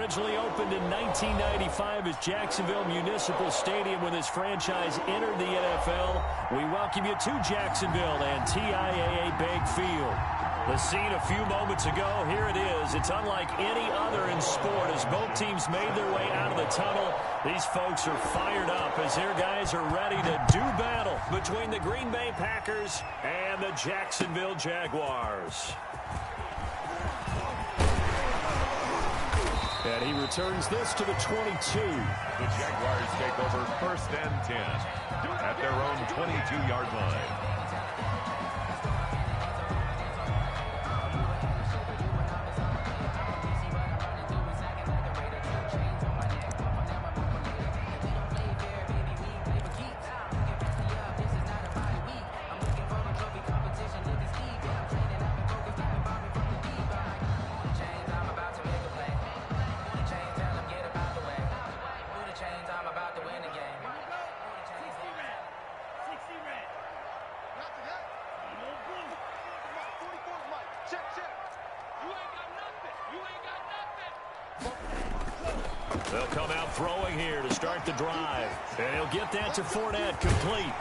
Originally opened in 1995 as Jacksonville Municipal Stadium when this franchise entered the NFL. We welcome you to Jacksonville and TIAA Bank Field. The scene a few moments ago, here it is. It's unlike any other in sport as both teams made their way out of the tunnel. These folks are fired up as their guys are ready to do battle between the Green Bay Packers and the Jacksonville Jaguars. And he returns this to the 22. The Jaguars take over 1st and 10 at their own 22-yard line. They'll come out throwing here to start the drive. And he'll get that to Fournette, complete.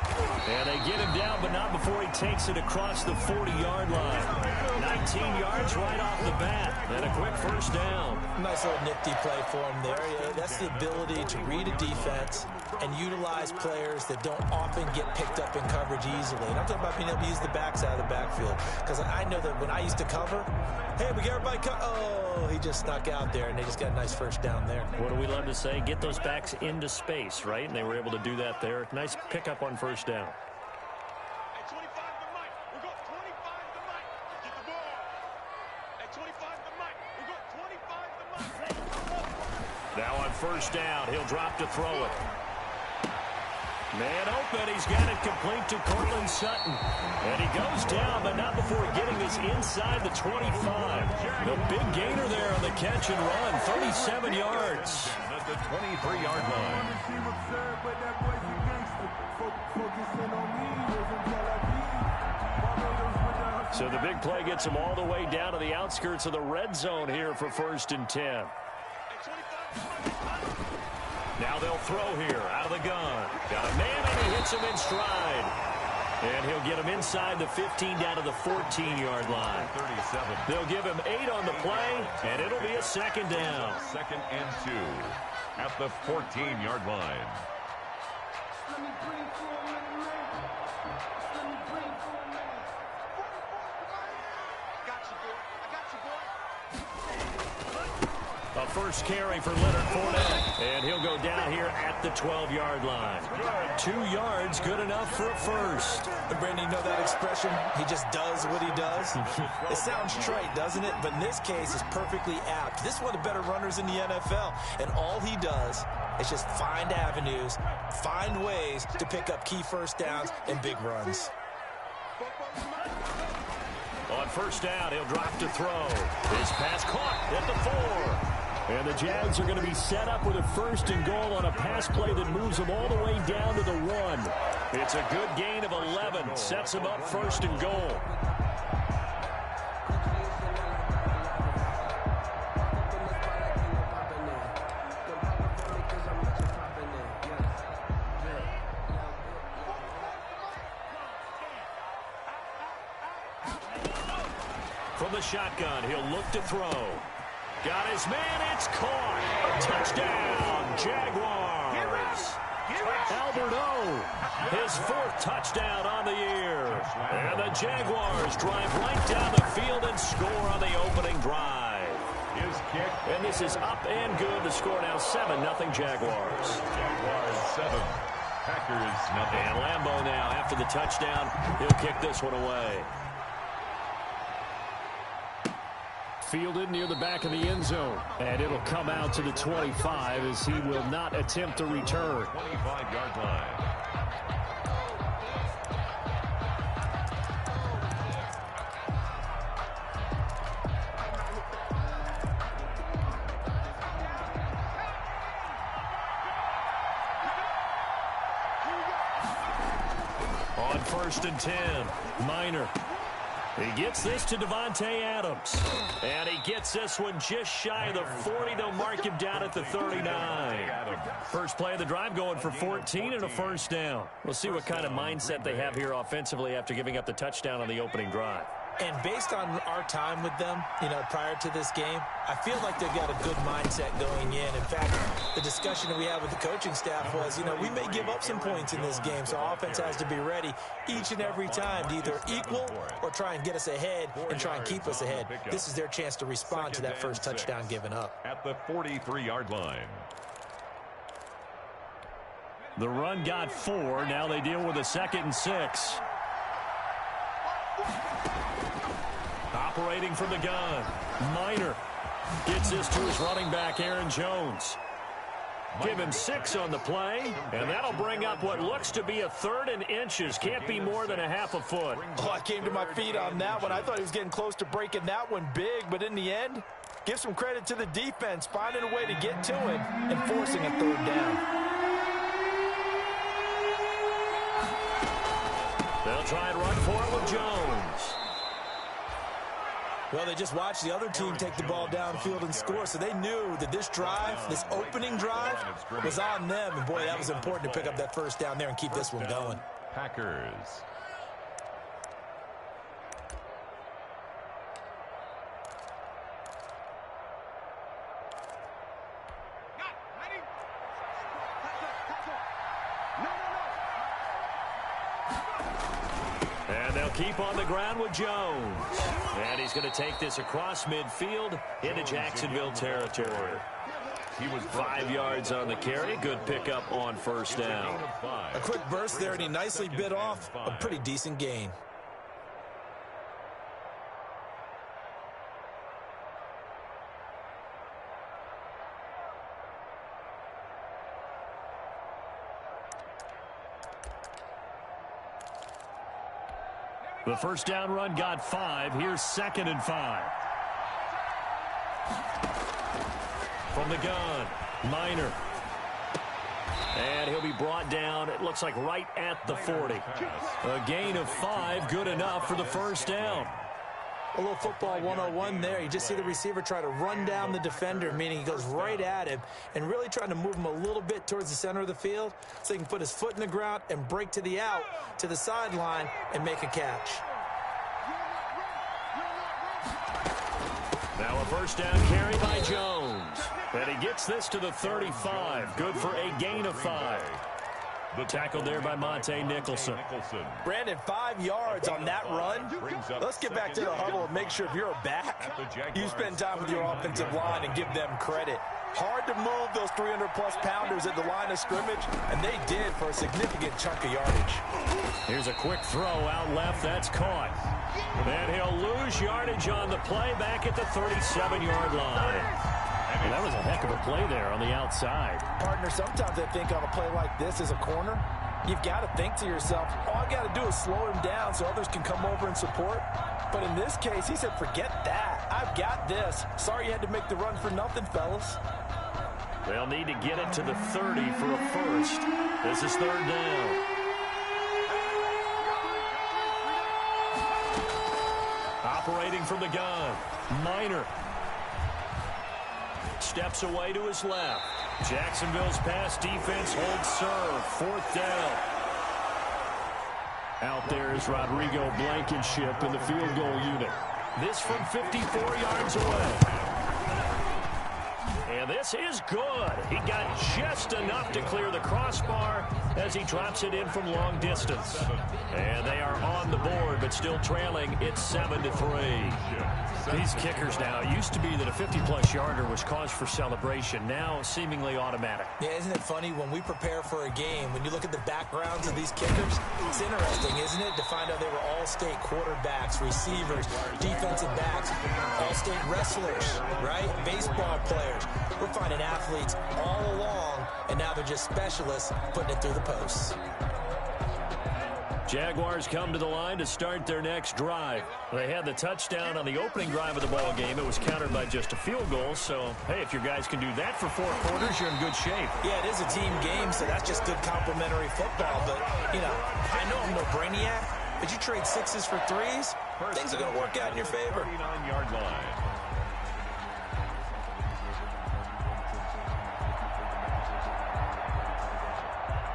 And they get him down, but not before he takes it across the 40-yard line. 19 yards right off the bat. And a quick first down. Nice little nifty play for him there. Yeah, that's the ability to read a defense and utilize players that don't often get picked up in coverage easily. And I'm talking about being able to use the backs out of the backfield. Because I know that when I used to cover, hey, we get everybody oh, he just snuck out there, and they just got a nice first down there. What do we love to say? Get those backs into space, right? And they were able to do that there. Nice pickup on first down. At 25 to Mike. We got 25 to Mike. Get the ball. At 25 to Mike. We got 25 to Mike. Now on first down, he'll drop to throw it. Man open, he's got it complete to Cortland Sutton. And he goes down, but not before getting this inside the 25. The big gainer there on the catch and run, 37 yards. At the 23-yard line. So the big play gets him all the way down to the outskirts of the red zone here for 1st and 10. Now they'll throw here out of the gun. Got a man and he hits him in stride. And he'll get him inside the 15 down to the 14-yard line. 37. They'll give him 8 on the play, and it'll be a second down. 2nd and 2 at the 14-yard line. A first carry for Leonard Fournette, and he'll go down here at the 12-yard line. 2 yards, good enough for a first. Brandon, you know that expression? He just does what he does. It sounds trite, doesn't it? But in this case, it's perfectly apt. This is one of the better runners in the NFL, and all he does is just find avenues, find ways to pick up key first downs and big runs. On first down, he'll drop to throw. His pass caught at the 4. And the Jags are going to be set up with a 1st and goal on a pass play that moves them all the way down to the 1. It's a good gain of 11. Sets them up 1st and goal. From the shotgun, he'll look to throw. Got his man, it's caught. Touchdown, Jaguars. Albert O, his 4th touchdown on the year. And the Jaguars drive right down the field and score on the opening drive. His kick. And this is up and good. The score now 7-0 Jaguars. Jaguars 7. Packers nothing. And Lambeau now, after the touchdown, he'll kick this one away. Fielded near the back of the end zone. And it'll come out to the 25 as he will not attempt to return. 25-yard line. On 1st and 10, Minor. He gets this to Devontae Adams. And he gets this one just shy of the 40. They'll mark him down at the 39. First play of the drive going for 14 and a first down. We'll see what kind of mindset they have here offensively after giving up the touchdown on the opening drive. And based on our time with them, prior to this game, I feel like they've got a good mindset going in. In fact, the discussion that we had with the coaching staff was, we may give up some points in this game, so our offense has to be ready each and every time to either equal or try and get us ahead and try and keep us ahead. This is their chance to respond to that first touchdown given up. At the 43-yard line. The run got 4. Now they deal with a 2nd and 6. Operating from the gun, Minor gets this to his running back, Aaron Jones. Give him 6 on the play, and that'll bring up what looks to be a 3rd and inches. Can't be more than a half a foot. Oh, I came to my feet on that one. I thought he was getting close to breaking that one big, but in the end, give some credit to the defense, finding a way to get to him and forcing a 3rd down. They'll try and run for it with Jones. Well, they just watched the other team take the ball downfield and score, so they knew that this drive, this opening drive, was on them. And, boy, that was important to pick up that first down there and keep this one going. Packers. And they'll keep on the ground with Jones. And he's going to take this across midfield into Jacksonville territory. He was 5 yards on the carry. Good pickup on first down. A quick burst there, and he nicely bit off a pretty decent gain. The first down run got 5. Here's 2nd and 5. From the gun, Minor. And he'll be brought down, it looks like right at the 40. A gain of 5, good enough for the first down. A little football 101 there. You just see the receiver try to run down the defender, meaning he goes right at him and really trying to move him a little bit towards the center of the field so he can put his foot in the ground and break to the out, to the sideline, and make a catch. Now a first down carry by Jones. And he gets this to the 35. Good for a gain of 5. Tackled there by Monte Nicholson. Brandon, 5 yards on that run. Let's get back to the huddle and make sure if you're a back, you spend time with your offensive line and give them credit. Hard to move those 300-plus pounders at the line of scrimmage, and they did for a significant chunk of yardage. Here's a quick throw out left. That's caught. And he'll lose yardage on the play back at the 37-yard line. Well, that was a heck of a play there on the outside. Partner, sometimes I think on a play like this as a corner, you've got to think to yourself, all I got to do is slow him down so others can come over and support. But in this case, he said, forget that. I've got this. Sorry you had to make the run for nothing, fellas. They'll need to get it to the 30 for a first. This is 3rd down. Operating from the gun, Minor. Steps away to his left. Jacksonville's pass defense holds serve. 4th down. Out there is Rodrigo Blankenship in the field goal unit. This from 54 yards away. And this is good. He got just enough to clear the crossbar as he drops it in from long distance. And they are on the board, but still trailing. It's 7-3. These kickers now, it used to be that a 50-plus yarder was cause for celebration. Now seemingly automatic. Yeah, isn't it funny when we prepare for a game, when you look at the backgrounds of these kickers, it's interesting, isn't it, to find out they were all-state quarterbacks, receivers, defensive backs, all-state wrestlers, right? Baseball players. We're finding athletes all along, and now they're just specialists putting it through the posts. Jaguars come to the line to start their next drive. They had the touchdown on the opening drive of the ball game. It was countered by just a field goal. So, hey, if your guys can do that for 4 quarters, you're in good shape. Yeah, it is a team game, so that's just good complimentary football. But, I know I'm no brainiac, but you trade 6s for 3s, things are going to work out in your favor. 39-yard line.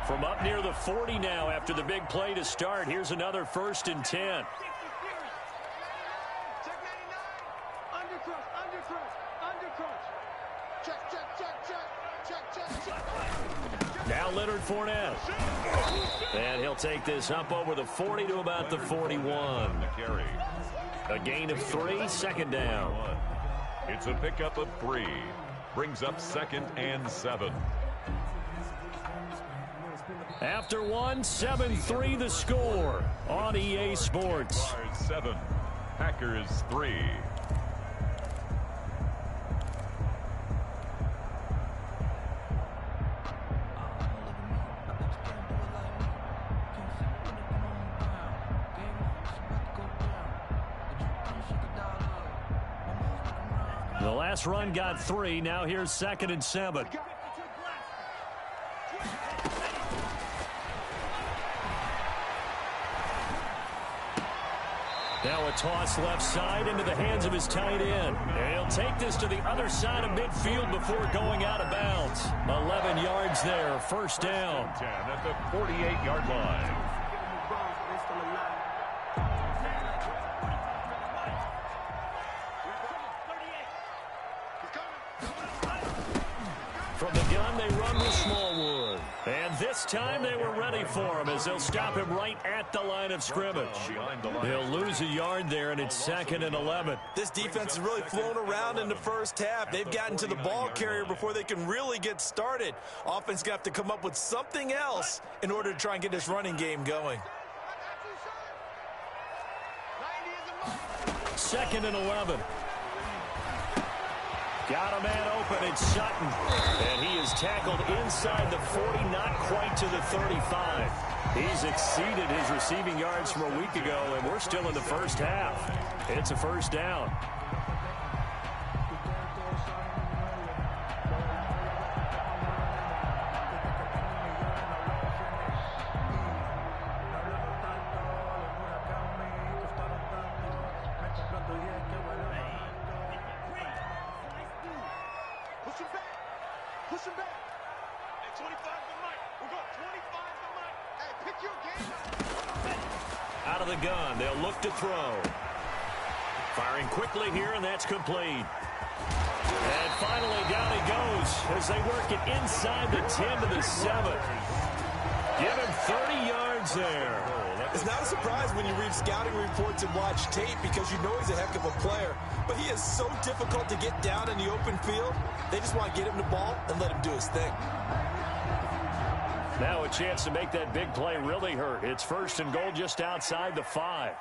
From up near the 40 now after the big play to start. Here's another 1st and 10. Now Leonard Fournette. And he'll take this up over the 40 to about the 41. A gain of 3, 2nd down. It's a pickup of 3. Brings up 2nd and 7. After 1, 7-3 the score on EA Sports. 7, Packers 3. The last run got 3. Now here's 2nd and 7. Now a toss left side into the hands of his tight end. And he'll take this to the other side of midfield before going out of bounds. 11 yards there, 1st down. 10 at the 48-yard line. From the gun, they run with Smallwood. And this time they were ready for him as they'll stop him right at the line of scrimmage. They'll lose a yard there, and it's 2nd and 11. This defense has really flown around in the first half. They've gotten to the ball carrier before they can really get started. Offense going to have to come up with something else in order to try and get this running game going. 2nd and 11. Got a man open. It's Sutton. And he is tackled inside the 40, not quite to the 35. He's exceeded his receiving yards from a week ago, and we're still in the first half. It's a 1st down. Push him back. At 25 to Mike. We'll go 25 to Mike. Hey, pick your game up. Out of the gun, they'll look to throw. Firing quickly here, and that's complete. And finally, down he goes as they work it inside the 10 to the 7. Give him 30 yards there. It's not a surprise when you read scouting reports and watch tape because you know he's a heck of a player. But he is so difficult to get down in the open field. They just want to get him the ball and let him do his thing. Now a chance to make that big play really hurt. It's 1st and goal just outside the 5.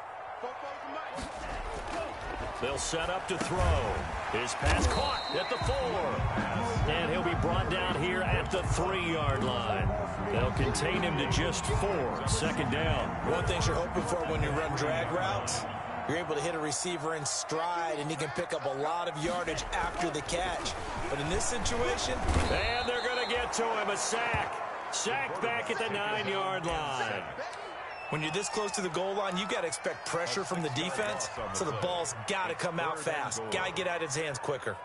They'll set up to throw. His pass caught at the 4. And he'll be brought down here at the 3-yard line. They'll contain him to just 4. 2nd down. One thing you're hoping for when you run drag routes, you're able to hit a receiver in stride, and he can pick up a lot of yardage after the catch. But in this situation... And they're going to get to him. A sack. Sacked back at the 9-yard line. When you're this close to the goal line, you got to expect pressure from the defense, so the ball's got to come out fast. Got to get out of his hands quicker.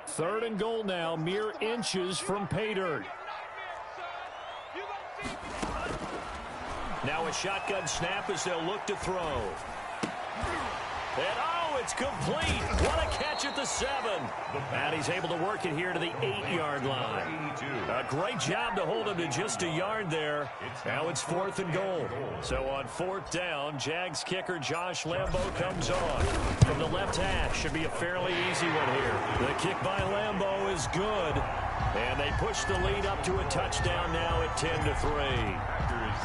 3rd and goal now, mere inches from pay dirt. Now a shotgun snap as they'll look to throw. And it's complete. What a catch at the 7. And he's able to work it here to the 8-yard line. A great job to hold him to just a yard there. Now it's 4th and goal. So on 4th down, Jags kicker Josh Lambo comes on. From the left hash, should be a fairly easy one here. The kick by Lambo is good. And they push the lead up to a touchdown now at 10-3.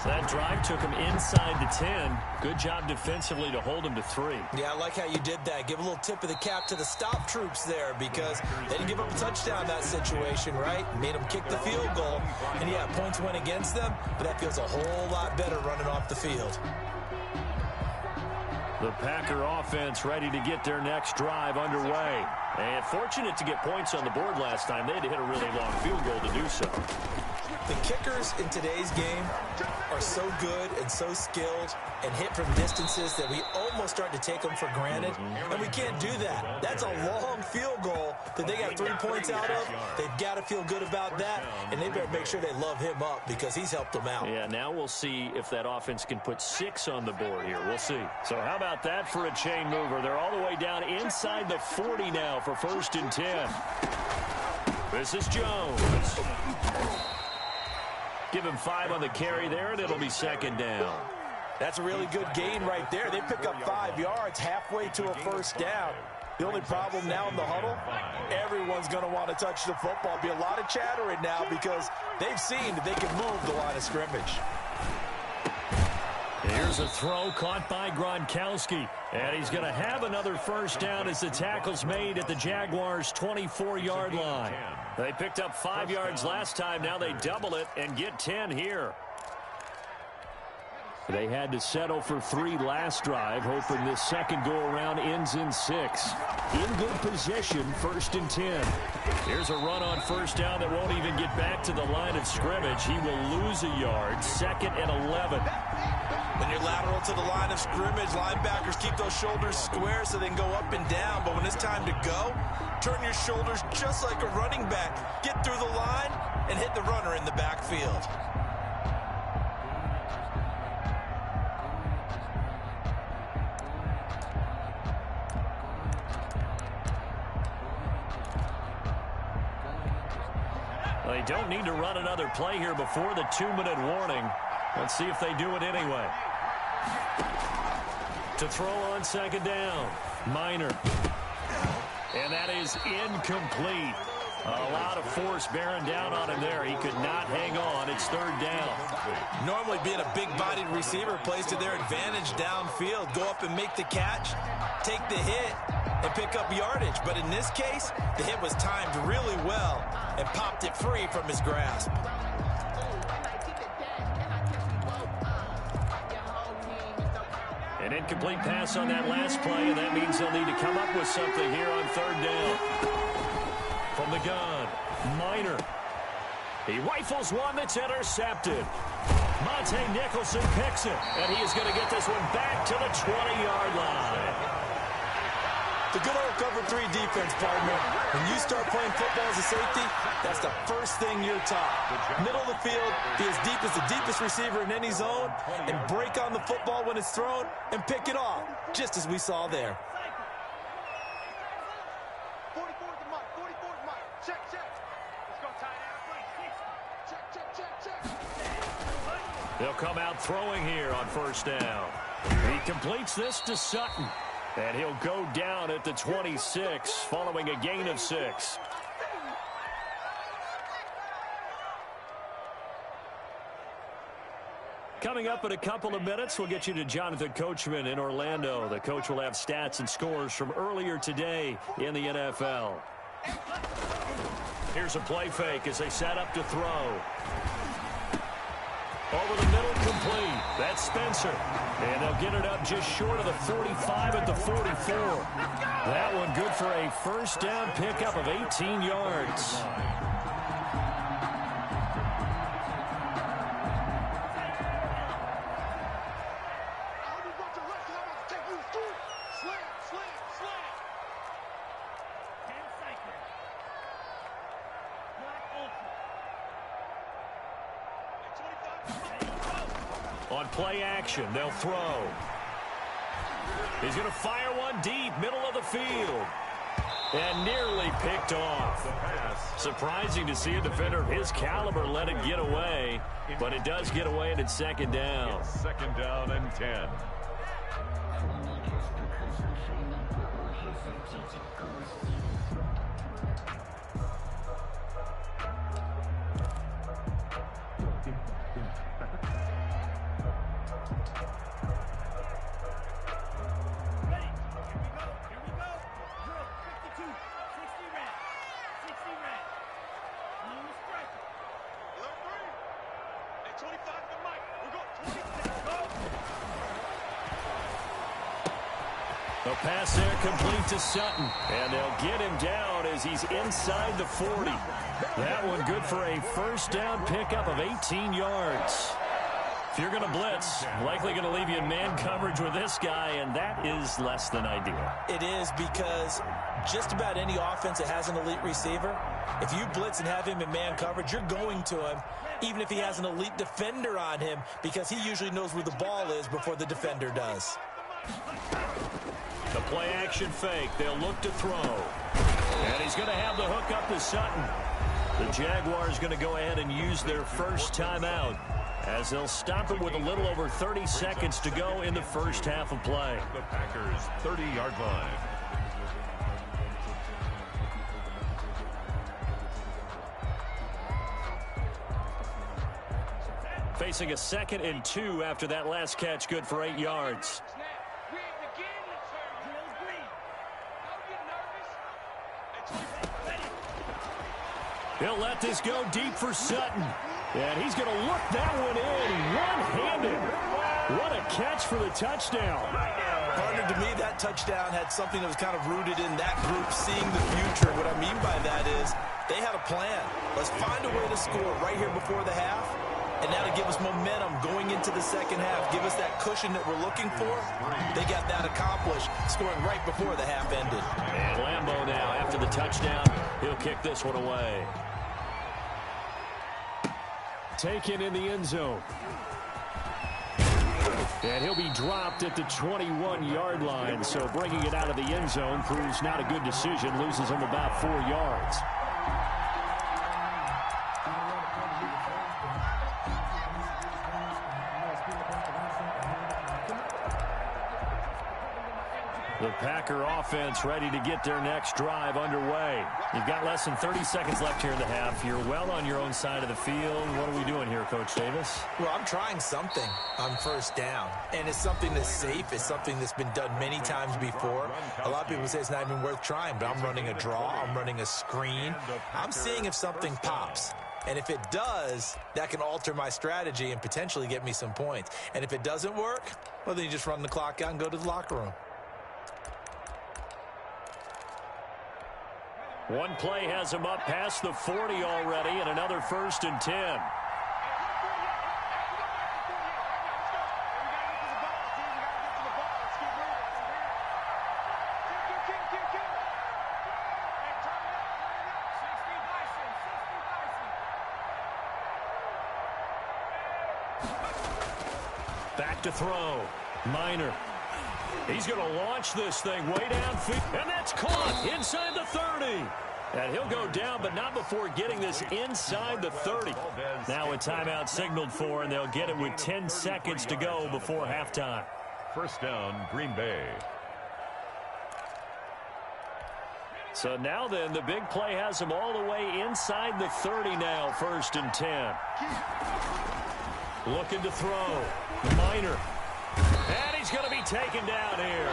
That drive took him inside the 10. Good job defensively to hold him to 3. Yeah, I like how you did that. Give a little tip of the cap to the stop troops there because they didn't give up a touchdown in that situation, right? Made them kick the field goal. And, yeah, points went against them, but that feels a whole lot better running off the field. The Packer offense ready to get their next drive underway. And fortunate to get points on the board last time. They had to hit a really long field goal to do so. The kickers in today's game are so good and so skilled and hit from distances that we almost start to take them for granted, and we can't do that. That's a long field goal that they got 3 points out of. They've got to feel good about that, and they better make sure they love him up because he's helped them out. Yeah, now we'll see if that offense can put 6 on the board here. We'll see. So how about that for a chain mover? They're all the way down inside the 40 now for 1st and 10. This is Jones. Give him 5 on the carry there, and it'll be 2nd down. That's a really good gain right there. They pick up 5 yards halfway to a 1st down. The only problem now in the huddle, everyone's going to want to touch the football. Be a lot of chattering now because they've seen that they can move the line of scrimmage. Here's a throw caught by Gronkowski. And he's going to have another 1st down as the tackle's made at the Jaguars' 24-yard line. They picked up 5 yards last time. Now they double it and get 10 here. They had to settle for 3 last drive, hoping this second go-around ends in 6. In good position, 1st and 10. Here's a run on 1st down that won't even get back to the line of scrimmage. He will lose a yard, 2nd and 11. When you're lateral to the line of scrimmage, linebackers keep those shoulders square so they can go up and down. But when it's time to go, turn your shoulders just like a running back. Get through the line and hit the runner in the backfield. They don't need to run another play here before the 2-minute warning. Let's see if they do it anyway. To throw on 2nd down, Minor. And that is incomplete. A lot of force bearing down on him there. He could not hang on. It's 3rd down. Normally being a big-bodied receiver plays to their advantage downfield. Go up and make the catch, take the hit, and pick up yardage. But in this case, the hit was timed really well and popped it free from his grasp. An incomplete pass on that last play, and that means they'll need to come up with something here on 3rd down. From the gun, Minor. He rifles one that's intercepted. Monte Nicholson picks it, and he is going to get this one back to the 20-yard line. The good old cover 3 defense, partner. When you start playing football as a safety, that's the first thing you're taught. Middle of the field, be as deep as the deepest receiver in any zone, and break on the football when it's thrown and pick it off, just as we saw there. 44 to Mike, 44 to Mike. Check, check. Let's go tight end. Check. They'll come out throwing here on 1st down. He completes this to Sutton. And he'll go down at the 26 following a gain of 6. Coming up in a couple of minutes, we'll get you to Jonathan Coachman in Orlando. The coach will have stats and scores from earlier today in the NFL. Here's a play fake as they set up to throw. Over the middle, complete. That's Spencer. And they'll get it up just short of the 45 at the 44. That one good for a 1st down pickup of 18 yards. On play action, they'll throw. He's going to fire one deep, middle of the field. And nearly picked off. Surprising to see a defender of his caliber let it get away. But it does get away, and it's 2nd down. It's 2nd down and 10. The pass there complete to Sutton. And they'll get him down as he's inside the 40. That one good for a first down pickup of 18 yards. If you're going to blitz, likely going to leave you in man coverage with this guy, and that is less than ideal. It is, because just about any offense that has an elite receiver, if you blitz and have him in man coverage, you're going to him, even if he has an elite defender on him, because he usually knows where the ball is before the defender does. The play action fake. They'll look to throw. And he's going to have the hook up to Sutton. The Jaguars going to go ahead and use their first timeout, as they'll stop it with a little over 30 seconds to go in the first half of play. The Packers' 30-yard line. Facing a 2nd and 2 after that last catch, good for 8 yards. He'll let this go deep for Sutton. And he's going to look that one in one-handed. What a catch for the touchdown. Partner, to me, that touchdown had something that was kind of rooted in that group seeing the future. What I mean by that is they had a plan. Let's find a way to score right here before the half. And that'll give us momentum going into the second half. Give us that cushion that we're looking for. They got that accomplished, scoring right before the half ended. And Lambeau now, after the touchdown, he'll kick this one away. Taken in the end zone. And he'll be dropped at the 21-yard line. So bringing it out of the end zone proves not a good decision. Loses him about 4 yards. The Packer offense ready to get their next drive underway. You've got less than 30 seconds left here in the half. You're well on your own side of the field. What are we doing here, Coach Davis? Well, I'm trying something on first down. And it's something that's safe. It's something that's been done many times before. A lot of people say it's not even worth trying, but I'm running a draw. I'm running a screen. I'm seeing if something pops. And if it does, that can alter my strategy and potentially get me some points. And if it doesn't work, well, then you just run the clock out and go to the locker room. One play has him up past the 40 already, and another 1st and 10. Back to throw. Minor. He's going to launch this thing way downfield, and that's caught inside the 30. And he'll go down, but not before getting this inside the 30. Now a timeout signaled for, and they'll get it with 10 seconds to go before halftime. First down, Green Bay. So now then, the big play has him all the way inside the 30 now, 1st and 10. Looking to throw. Minor. And he's going to be taken down here.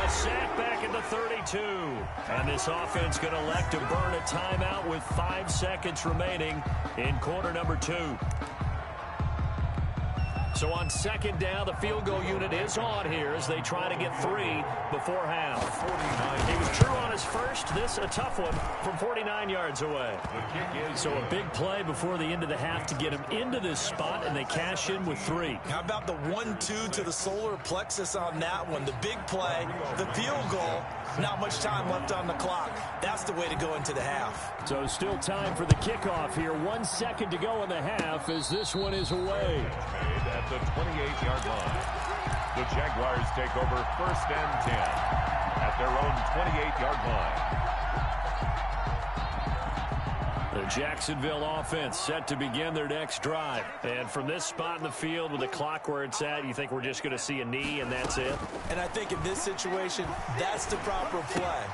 A sack back at the 32. And this offense going to elect to burn a timeout with 5 seconds remaining in quarter number 2. So on 2nd down, the field goal unit is on here as they try to get 3 before half. He was true on his first. This a tough one from 49 yards away. So a big play before the end of the half to get him into this spot, and they cash in with 3. How about the 1-2 to the solar plexus on that one? The big play, the field goal, not much time left on the clock. That's the way to go into the half. So still time for the kickoff here. 1 second to go in the half as this one is away. At the 28-yard line. The Jaguars take over 1st and 10 at their own 28-yard line. The Jacksonville offense set to begin their next drive. And from this spot in the field with the clock where it's at, you think we're just going to see a knee and that's it? And I think in this situation, that's the proper play.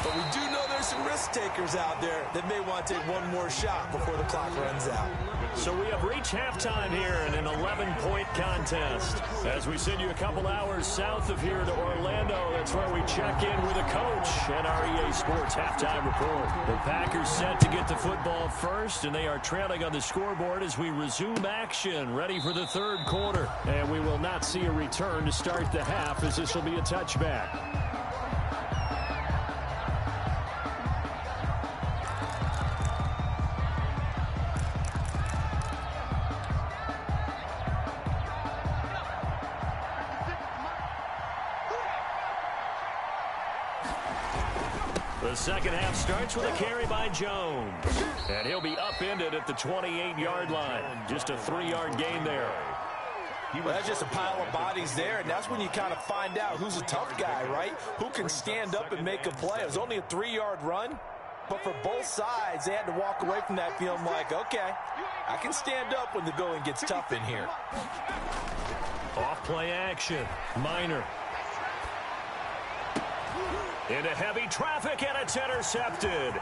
But we do know there's are some risk takers out there that may want to take one more shot before the clock runs out. So we have reached halftime here in an 11-point contest. As we send you a couple hours south of here to Orlando, that's where we check in with a coach and our EA Sports halftime report. The Packers set to get the football first, and they are trailing on the scoreboard as we resume action, ready for the third quarter. And we will not see a return to start the half, as this will be a touchback. The second half starts with a carry by Jones. And he'll be upended at the 28-yard line. Just a 3-yard gain there. Well, that's just a pile of bodies there, and that's when you kind of find out who's a tough guy, right? Who can stand up and make a play. It was only a 3-yard run, but for both sides, they had to walk away from that feeling like, okay, I can stand up when the going gets tough in here. Off play action. Minor. Into heavy traffic, and it's intercepted.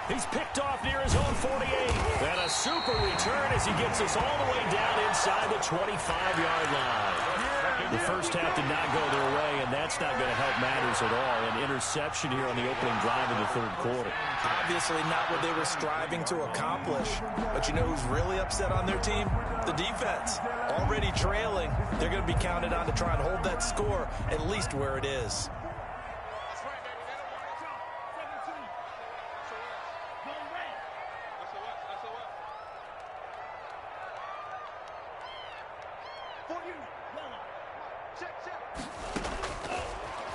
He's picked off near his own 48. And a super return as he gets us all the way down inside the 25-yard line. The first half did not go their way, and that's not going to help matters at all. An interception here on the opening drive of the third quarter. Obviously not what they were striving to accomplish. But you know who's really upset on their team? The defense. Already trailing. They're going to be counted on to try and hold that score at least where it is.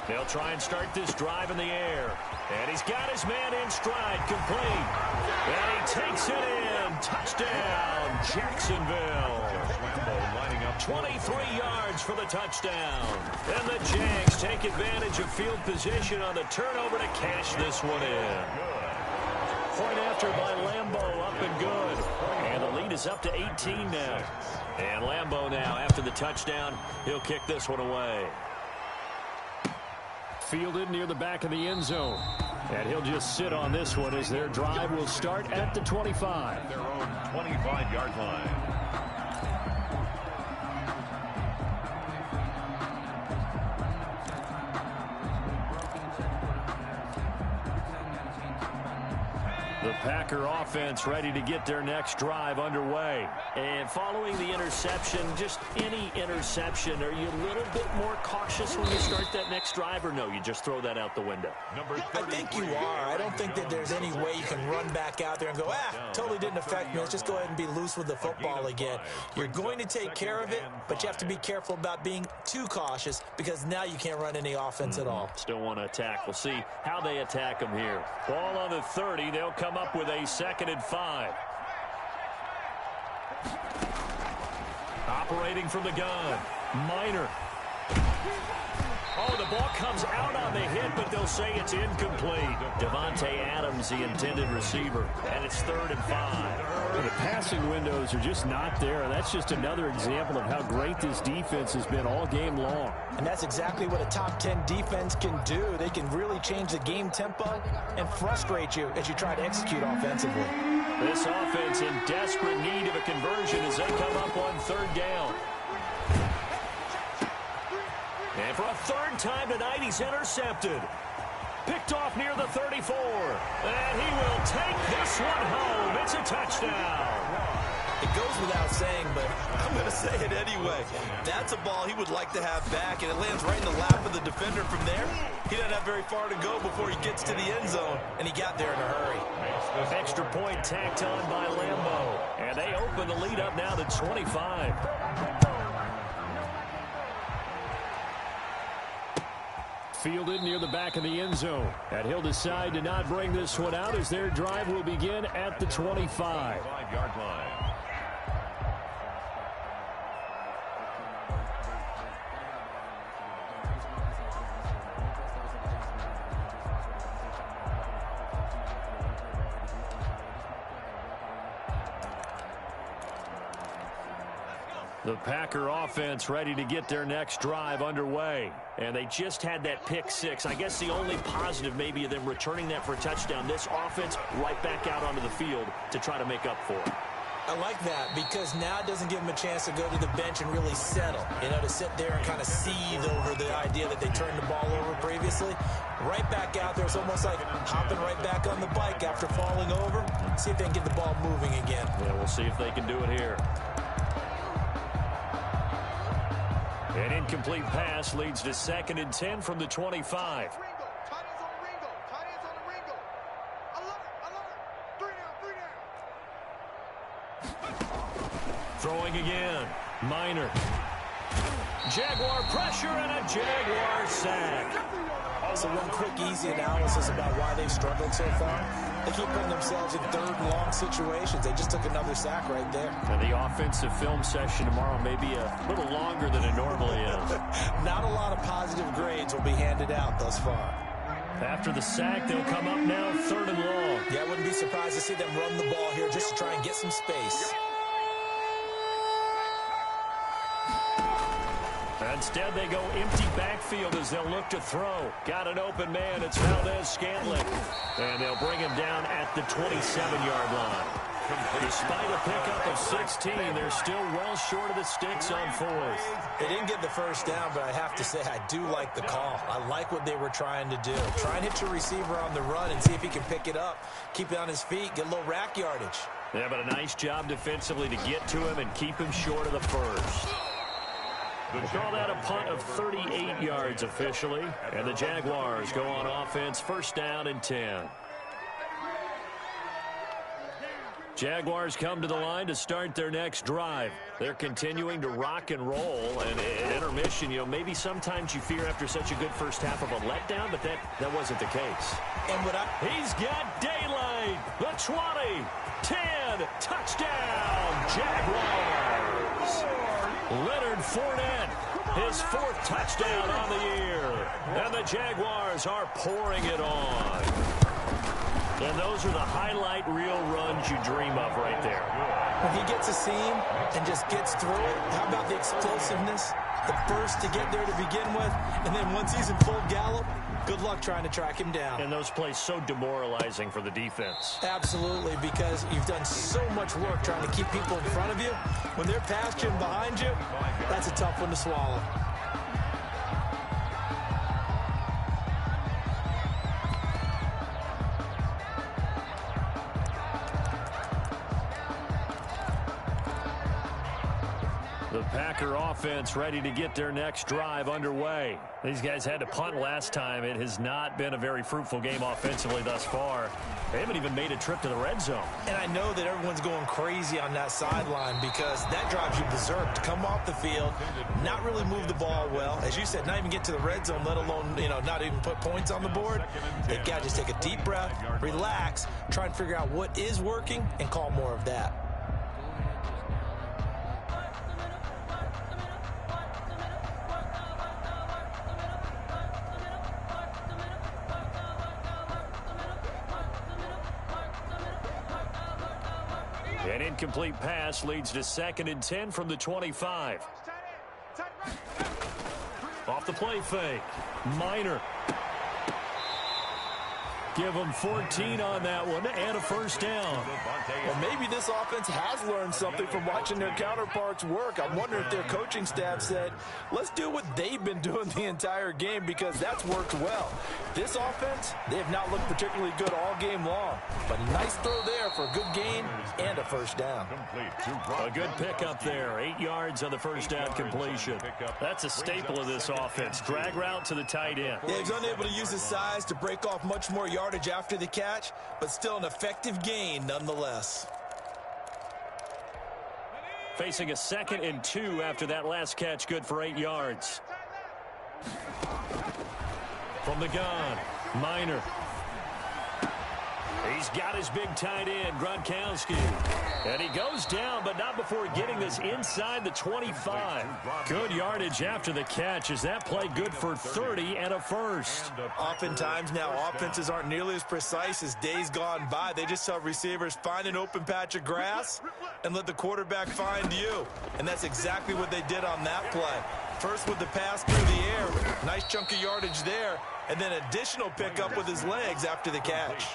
They'll try and start this drive in the air. And he's got his man in stride, complete. And he takes it in. Touchdown, Jacksonville. 23 yards for the touchdown. And the Jags take advantage of field position on the turnover to cash this one in. Point after by Lambeau, up and good. And the lead is up to 18 now. And Lambeau now, after the touchdown, he'll kick this one away. Fielded near the back of the end zone. And he'll just sit on this one as their drive will start at the 25. Their own 25-yard line. The Packer offense ready to get their next drive underway. And following the interception, just any interception, are you a little bit more cautious when you start that next drive, or no, you just throw that out the window? I think you are. I don't think that there's any way you can run back out there and go, totally didn't affect me. Let's just go ahead and be loose with the football again. You're going to take care of it, but you have to be careful about being too cautious because now you can't run any offense at all. Still want to attack. We'll see how they attack them here. Ball on the 30. They'll come up with a 2nd and 5. Operating from the gun. Minor. Oh, the ball comes out on the hit, but they'll say it's incomplete. Devontae Adams, the intended receiver, and it's 3rd and 5. The passing windows are just not there, and that's just another example of how great this defense has been all game long. And that's exactly what a top 10 defense can do. They can really change the game tempo and frustrate you as you try to execute offensively. This offense in desperate need of a conversion as they come up on 3rd down. And for a 3rd time tonight, he's intercepted. Picked off near the 34. And he will take this one home. It's a touchdown. It goes without saying, but I'm going to say it anyway. That's a ball he would like to have back, and it lands right in the lap of the defender from there. He doesn't have very far to go before he gets to the end zone, and he got there in a hurry. Extra point tacked on by Lambeau. And they open the lead up now to 25. Fielded near the back of the end zone. And he'll decide to not bring this one out as their drive will begin at the 25. 5-yard line. The Packer offense ready to get their next drive underway. And they just had that pick six. I guess the only positive maybe of them returning that for a touchdown. This offense right back out onto the field to try to make up for it. I like that because now it doesn't give them a chance to go to the bench and really settle. You know, to sit there and kind of seethe over the idea that they turned the ball over previously. Right back out there. It's almost like hopping right back on the bike after falling over. See if they can get the ball moving again. Yeah, we'll see if they can do it here. An incomplete pass leads to 2nd and 10 from the 25. Throwing again. Minor. Jaguar pressure and a Jaguar sack. So one quick, easy analysis about why they've struggled so far. They keep putting themselves in 3rd and long situations. They just took another sack right there. And the offensive film session tomorrow may be a little longer than it normally is. Not a lot of positive grades will be handed out thus far. After the sack, they'll come up now 3rd and long. Yeah, I wouldn't be surprised to see them run the ball here just to try and get some space. Instead, they go empty backfield as they'll look to throw. Got an open man. It's Valdez-Scantling. And they'll bring him down at the 27-yard line. Despite a pickup of 16, they're still well short of the sticks on 4th. They didn't get the first down, but I have to say I do like the call. I like what they were trying to do. Try and hit your receiver on the run and see if he can pick it up. Keep it on his feet, get a little rack yardage. Yeah, but a nice job defensively to get to him and keep him short of the first. We'll call that a punt of 38 yards officially. And the Jaguars go on offense, 1st down and 10. Jaguars come to the line to start their next drive. They're continuing to rock and roll. And at intermission, you know, maybe sometimes you fear after such a good first half of a letdown, but that wasn't the case. And he's got daylight. The 20, 10, touchdown, Jaguars. Leonard Fournette, his 4th touchdown on the year. And the Jaguars are pouring it on. And those are the highlight reel runs you dream of right there. When he gets a seam and just gets through it, how about the explosiveness? The first to get there to begin with, and then once he's in full gallop, good luck trying to track him down. And those plays so demoralizing for the defense. Absolutely, because you've done so much work trying to keep people in front of you. When they're past you and behind you, that's a tough one to swallow. The Packer offense ready to get their next drive underway. These guys had to punt last time. It has not been a very fruitful game offensively thus far. They haven't even made a trip to the red zone. And I know that everyone's going crazy on that sideline because that drives you berserk to come off the field, not really move the ball well. As you said, not even get to the red zone, let alone, you know, not even put points on the board. They've got to just take a deep breath, relax, try and figure out what is working and call more of that. An incomplete pass leads to 2nd and 10 from the 25. Off the play fake. Minor. Give them 14 on that one and a 1st down. Well, maybe this offense has learned something from watching their counterparts work. I wonder if their coaching staff said, let's do what they've been doing the entire game because that's worked well. This offense, they have not looked particularly good all game long. But nice throw there for a good gain and a 1st down. A good pickup there. 8 yards on the 1st down completion. That's a staple of this offense. Drag route to the tight end. Yeah, he's unable to use his size to break off much more yardage after the catch, but still an effective gain nonetheless. Facing a 2nd and 2 after that last catch, good for 8 yards. From the gun, Minor. He's got his big tight end, Gronkowski. And he goes down, but not before getting this inside the 25. Good yardage after the catch. Is that play good for 30 and a first? Oftentimes now, offenses aren't nearly as precise as days gone by. They just tell receivers, find an open patch of grass and let the quarterback find you. And that's exactly what they did on that play. First with the pass through the air. Nice chunk of yardage there. And then additional pickup with his legs after the catch.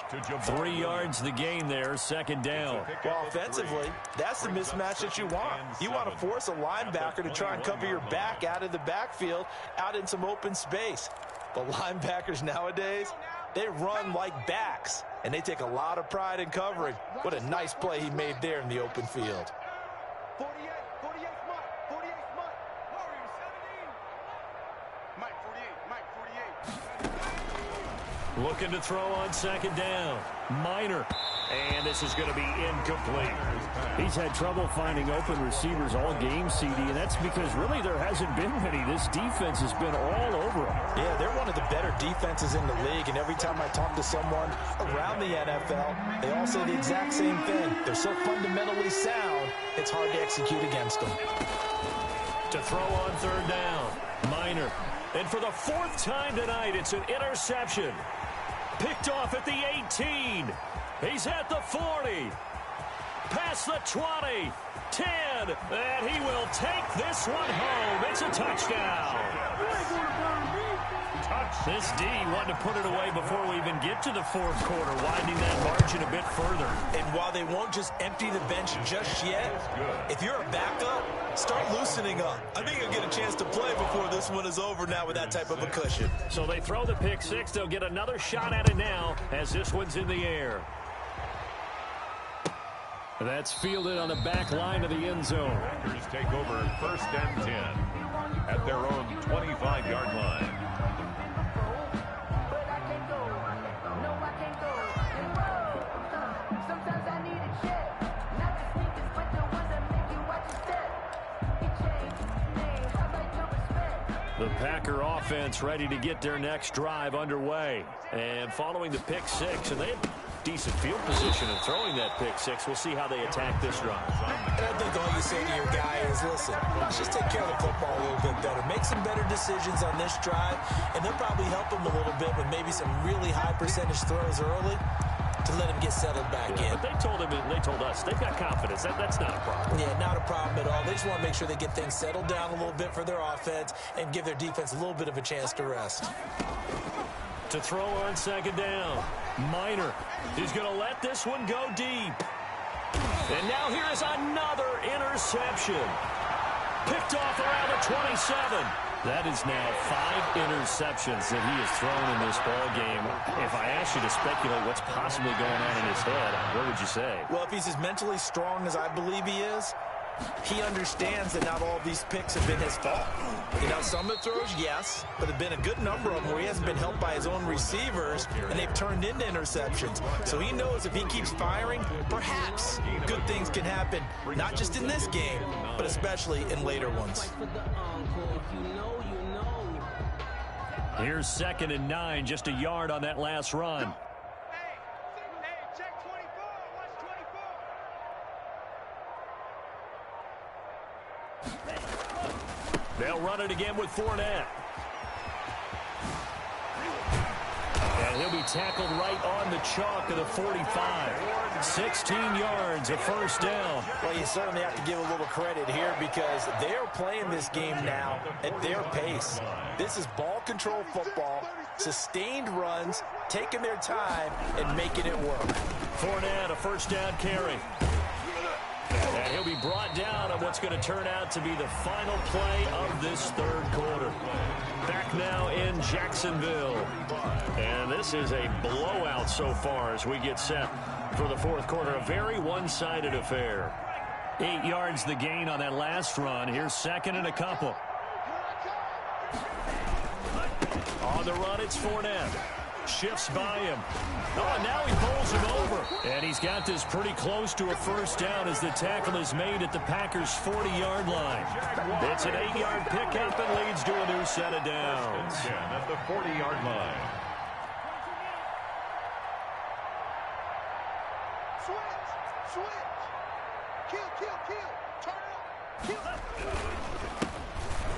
3 yards the gain there, second down. Well, offensively, that's the mismatch that you want. You want to force a linebacker to try and cover your back out of the backfield, out in some open space. But linebackers nowadays, they run like backs, and they take a lot of pride in covering. What a nice play he made there in the open field. 48 Mike, 48 Mike. Warriors 17. Mike 48, Mike 48. Looking to throw on second down. Minor. And this is going to be incomplete. He's had trouble finding open receivers all game, CD, and that's because really there hasn't been many. This defense has been all over him. Yeah, they're one of the better defenses in the league, and every time I talk to someone around the NFL, they all say the exact same thing. They're so fundamentally sound, it's hard to execute against them. To throw on third down. Minor. And for the 4th time tonight, it's an interception. Picked off at the 18. He's at the 40. Past the 20. 10. And he will take this one home. It's a touchdown. This D wanted to put it away before we even get to the 4th quarter, widening that margin a bit further. And while they won't just empty the bench just yet, if you're a backup, start loosening up. I think you'll get a chance to play before this one is over now with that type of a cushion. So they throw the pick six. They'll get another shot at it now as this one's in the air. That's fielded on the back line of the end zone. Packers take over 1st and 10 at their own 25-yard line. The Packer offense ready to get their next drive underway. And following the pick six, and they have decent field position in throwing that pick six. We'll see how they attack this drive. And I think all you say to your guy is, listen, let's just take care of the football a little bit better. Make some better decisions on this drive, and they'll probably help him a little bit with maybe some really high percentage throws early to let him get settled back in. But they told him, and they told us, they've got confidence. That's not a problem. Yeah, not a problem at all. They just want to make sure they get things settled down a little bit for their offense and give their defense a little bit of a chance to rest. To throw on second down. Minor. He's going to let this one go deep. And now here is another interception. Picked off around the 27. That is now 5 interceptions that he has thrown in this ball game. If I asked you to speculate what's possibly going on in his head, what would you say? Well, if he's as mentally strong as I believe he is, he understands that not all of these picks have been his fault. You know, some of the throws, yes, but there have been a good number of them where he hasn't been helped by his own receivers, and they've turned into interceptions. So he knows if he keeps firing, perhaps good things can happen, not just in this game, but especially in later ones. Here's 2nd and 9, just a yard on that last run. Hey, check 24. Watch 24. They'll run it again with Fournette. And he'll be tackled right on the chalk of the 45. 16 yards, a first down. Well, you certainly have to give a little credit here because they're playing this game now at their pace. This is ball control football, sustained runs, taking their time, and making it work. Fournette, a first down carry. And he'll be brought down on what's going to turn out to be the final play of this 3rd quarter. Back now in Jacksonville. And this is a blowout so far as we get set for the 4th quarter. A very one-sided affair. 8 yards the gain on that last run. Here's 2nd and a couple. On the run, it's Fournette. Shifts by him. Oh, now he pulls him over. And he's got this pretty close to a first down as the tackle is made at the Packers' 40-yard line. It's an 8-yard pickup and leads to a new set of downs. At the 40-yard line.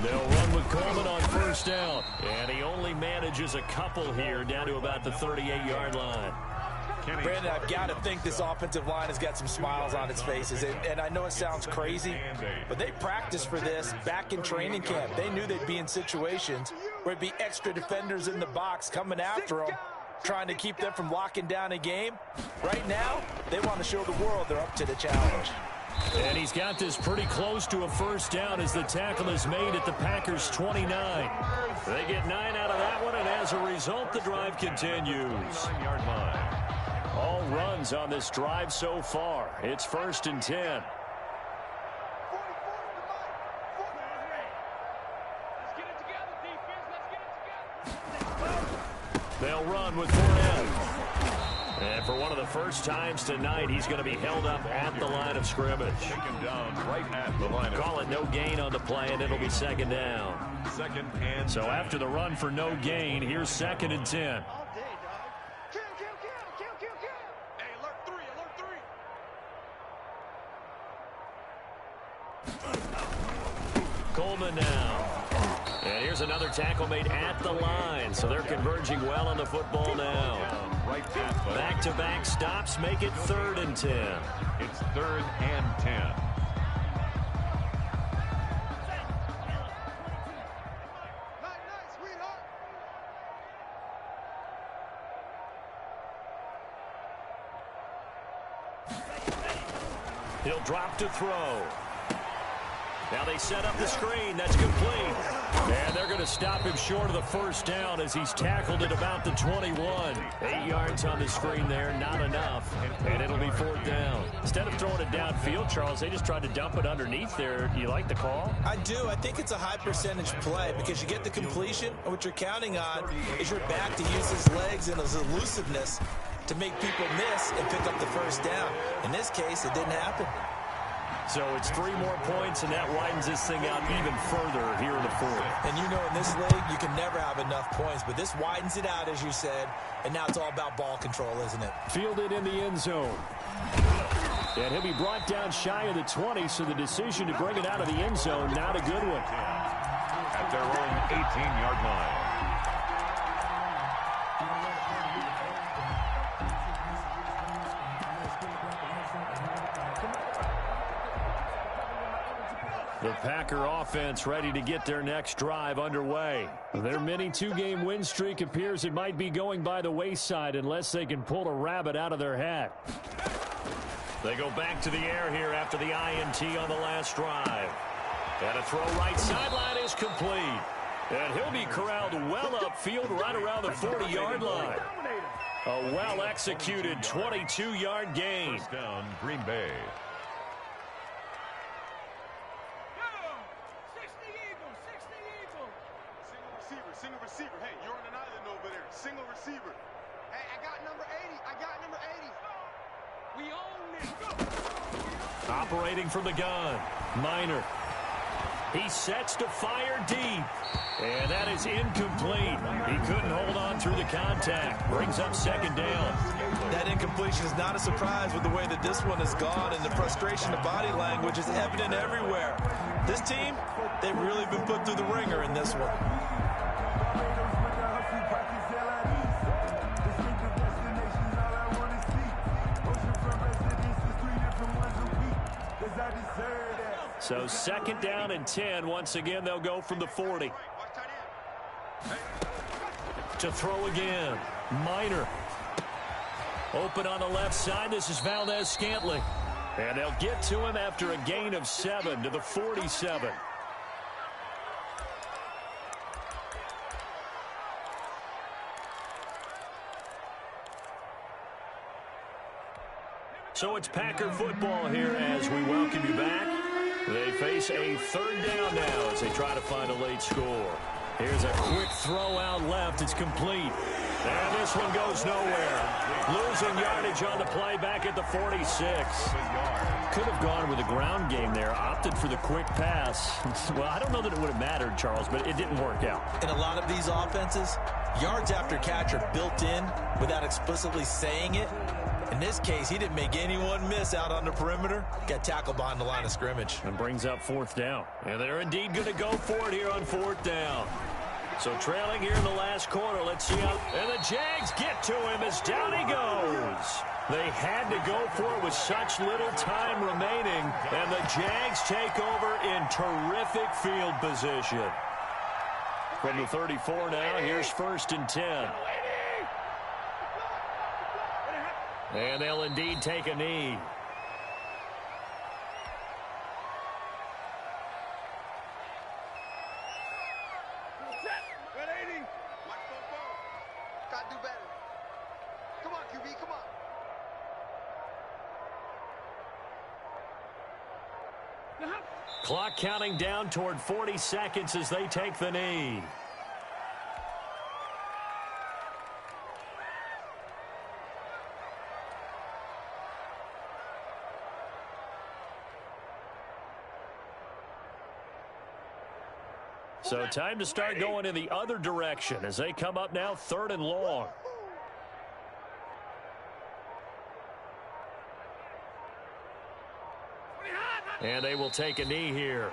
They'll run with Coleman on first down. And he only manages a couple here, down to about the 38-yard line. Brandon, I've got to think this offensive line has got some smiles on its faces. And I know it sounds crazy, but they practiced for this back in training camp. They knew they'd be in situations where it'd be extra defenders in the box coming after them, trying to keep them from locking down a game. Right now, they want to show the world they're up to the challenge. And he's got this pretty close to a first down as the tackle is made at the Packers' 29. They get 9 out of that one, and as a result, the drive continues. 9-yard line. All runs on this drive so far. It's 1st and 10. They'll run with Fournette. And for one of the first times tonight, he's going to be held up at the line of scrimmage. Take him down right at the line of Call it no gain on the play, and it'll be 2nd down. 2nd and So after the run for no gain, here's 2nd and 10. Coleman now. And here's another tackle made at the line. So they're converging well on the football now. right at the Back-to-back stops make it 3rd and 10. It's 3rd and 10. He'll drop to throw. Now they set up the screen. That's complete. And they're going to stop him short of the first down as he's tackled at about the 21. 8 yards on the screen there, not enough. And it'll be 4th down. Instead of throwing it downfield, Charles, they just tried to dump it underneath there. You like the call? I do. I think it's a high percentage play because you get the completion, and what you're counting on is your back to use his legs and his elusiveness to make people miss and pick up the first down. In this case, it didn't happen. So it's 3 more points, and that widens this thing out even further here in the 4th. And you know in this league, you can never have enough points, but this widens it out, as you said, and now it's all about ball control, isn't it? Fielded in the end zone. And he'll be brought down shy of the 20, so the decision to bring it out of the end zone, not a good one. At their own 18-yard line. The Packer offense ready to get their next drive underway. Their mini 2-game win streak appears it might be going by the wayside unless they can pull a rabbit out of their hat. They go back to the air here after the INT on the last drive. And a throw right sideline is complete. And he'll be corralled well upfield right around the 40-yard line. A well-executed 22-yard gain. First down, Green Bay. Single receiver. Hey, you're on an island over there. Single receiver. Hey, I got number 80. I got number 80. We own this. Go. Operating from the gun. Minor. He sets to fire deep. And that is incomplete. He couldn't hold on through the contact. Brings up 2nd down. That incompletion is not a surprise with the way that this one has gone, and the frustration of body language is evident everywhere. This team, they've really been put through the ringer in this one. So 2nd down and 10. Once again, they'll go from the 40. To throw again. Minor. Open on the left side. This is Valdez-Scantling. And they'll get to him after a gain of 7 to the 47. So it's Packer football here as we welcome you back. They face a 3rd down now as they try to find a late score. Here's a quick throw out left. It's complete. And this one goes nowhere. Losing yardage on the play back at the 46. Could have gone with a ground game there. Opted for the quick pass. Well, I don't know that it would have mattered, Charles, but it didn't work out. In a lot of these offenses, yards after catch are built in without explicitly saying it. In this case, he didn't make anyone miss out on the perimeter. Got tackled behind the line of scrimmage. And brings up 4th down. And they're indeed going to go for it here on 4th down. So trailing here in the last quarter. Let's see how. And the Jags get to him as down he goes. They had to go for it with such little time remaining. And the Jags take over in terrific field position. From the 34 now, here's 1st and 10. And they'll indeed take a knee. Gotta do better. Come on, QB, come on. Clock counting down toward 40 seconds as they take the knee. So time to start going in the other direction as they come up now 3rd and long. And they will take a knee here.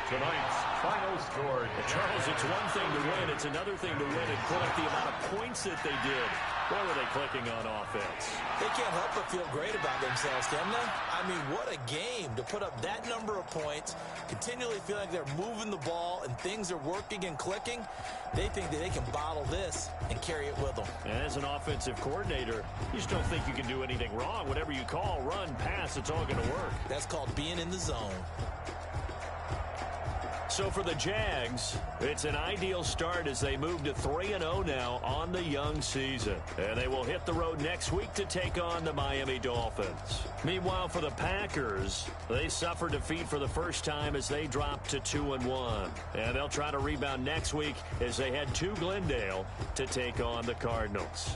Tonight's final score. Charles, it's one thing to win. It's another thing to win and put up the amount of points that they did. Boy, were they clicking on offense. They can't help but feel great about themselves, can they? I mean, what a game to put up that number of points, continually feel like they're moving the ball and things are working and clicking. They think that they can bottle this and carry it with them. And as an offensive coordinator, you just don't think you can do anything wrong. Whatever you call, run, pass, it's all going to work. That's called being in the zone. So for the Jags, it's an ideal start as they move to 3-0 now on the young season. And they will hit the road next week to take on the Miami Dolphins. Meanwhile, for the Packers, they suffered defeat for the first time as they dropped to 2-1. And they'll try to rebound next week as they head to Glendale to take on the Cardinals.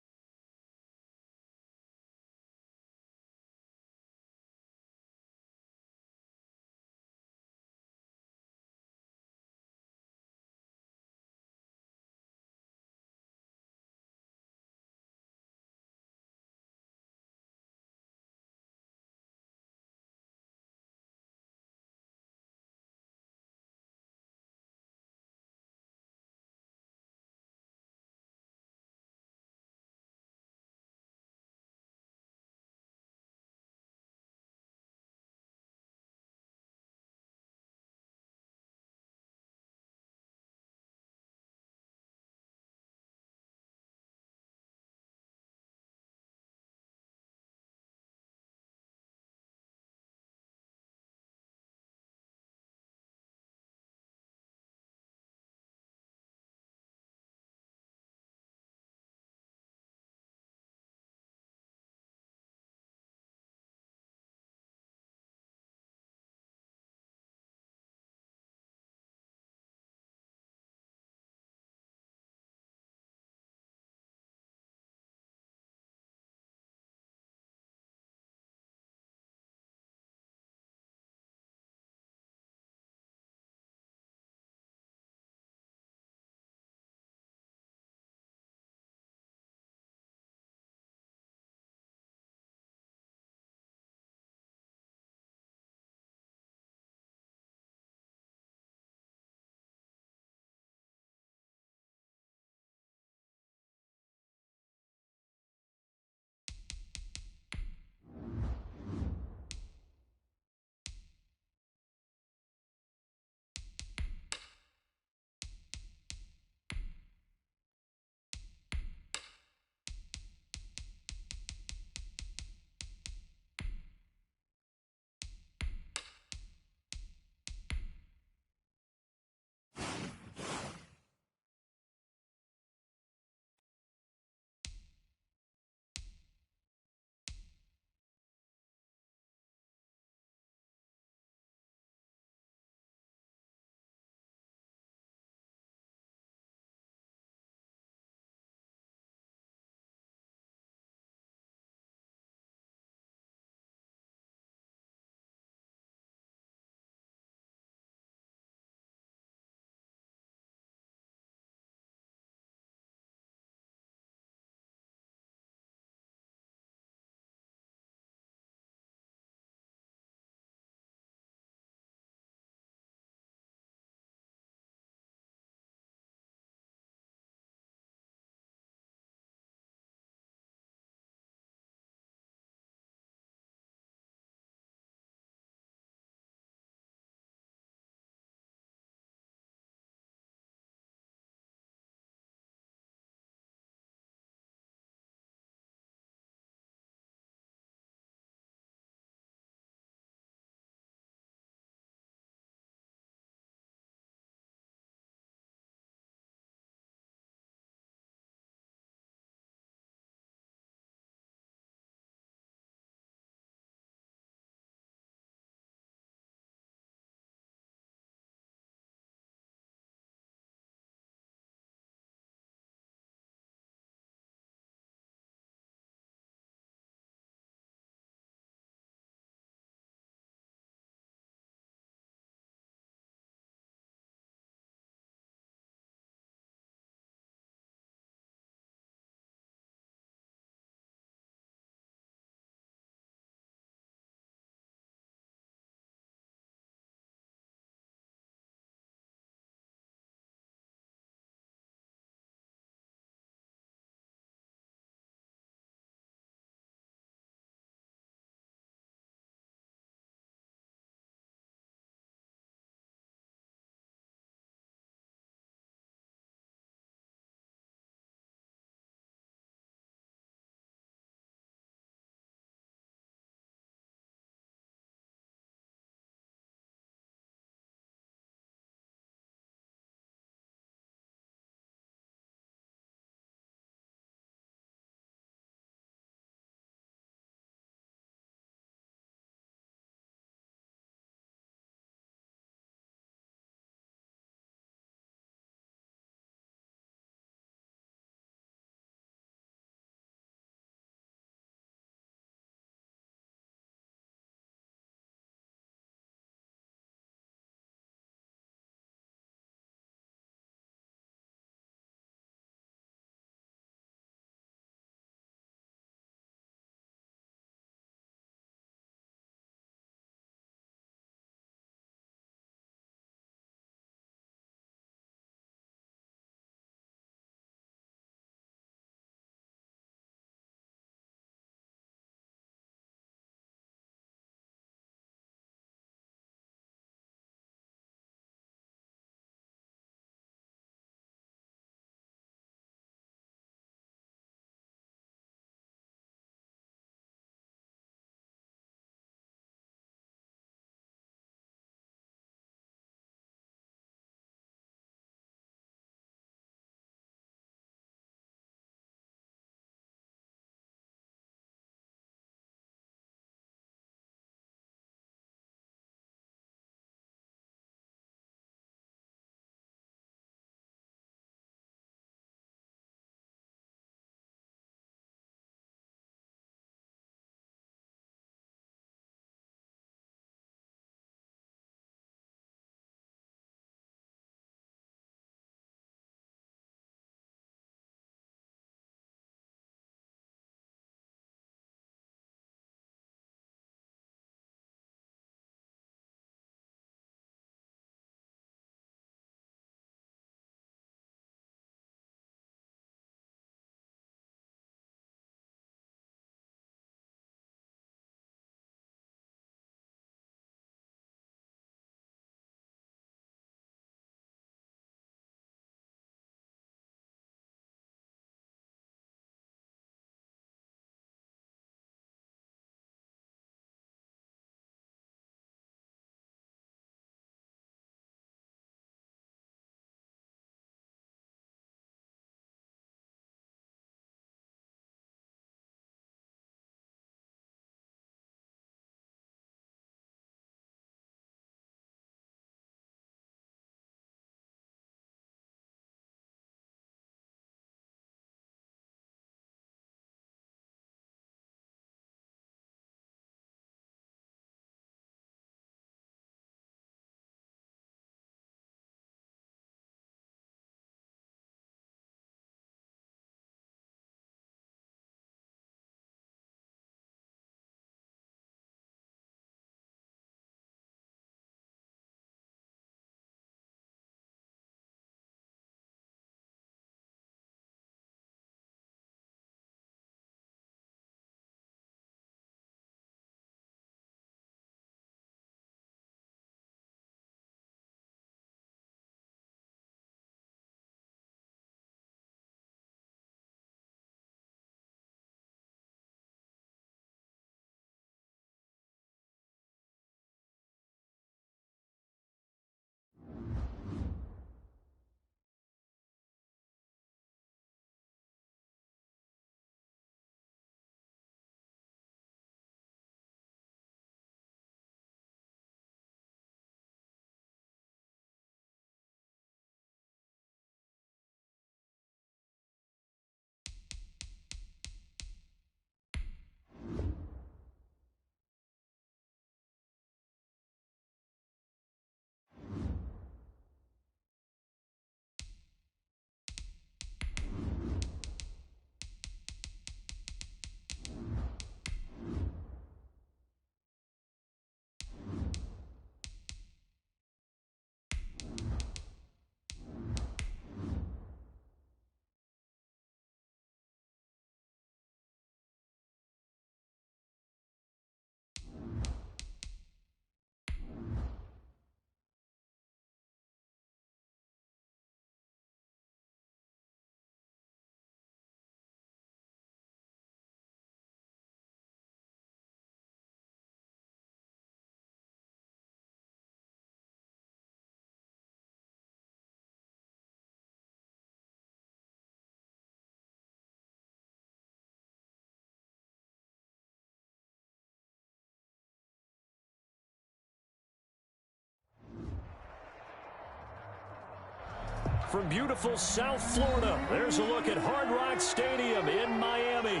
from beautiful South Florida. There's a look at Hard Rock Stadium in Miami.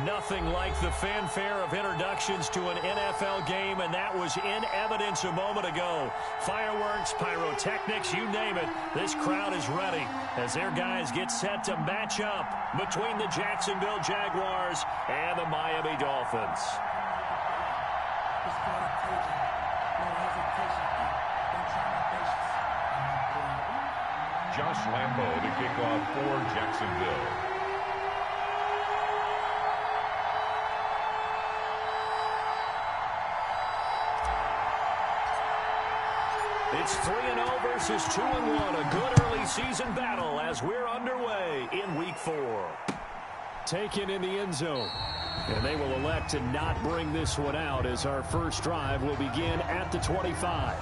Nothing like the fanfare of introductions to an NFL game, and that was in evidence a moment ago. Fireworks, pyrotechnics, you name it. This crowd is ready as their guys get set to match up between the Jacksonville Jaguars and the Miami Dolphins. Josh Lambo to kick off for Jacksonville. It's 3-0 versus 2-1. A good early season battle as we're underway in Week 4. Taken in the end zone. And they will elect to not bring this one out as our first drive will begin at the 25.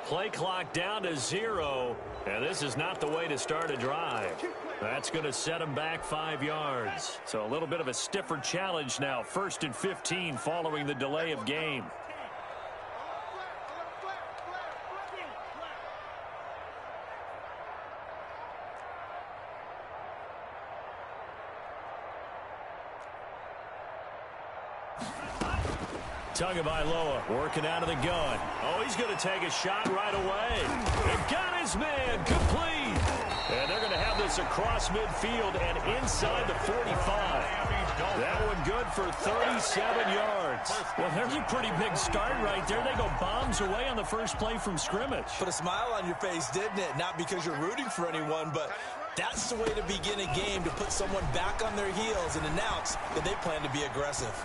Play clock down to 0, and this is not the way to start a drive. That's going to set them back 5 yards. So a little bit of a stiffer challenge now. 1st and 15 following the delay of game. Tagovailoa working out of the gun. Oh, he's going to take a shot right away. They've got his man. Complete. And they're going to have this across midfield and inside the 45. That one good for 37 yards. Well, there's a pretty big start right there. They go bombs away on the first play from scrimmage. Put a smile on your face, didn't it? Not because you're rooting for anyone, but that's the way to begin a game, to put someone back on their heels and announce that they plan to be aggressive.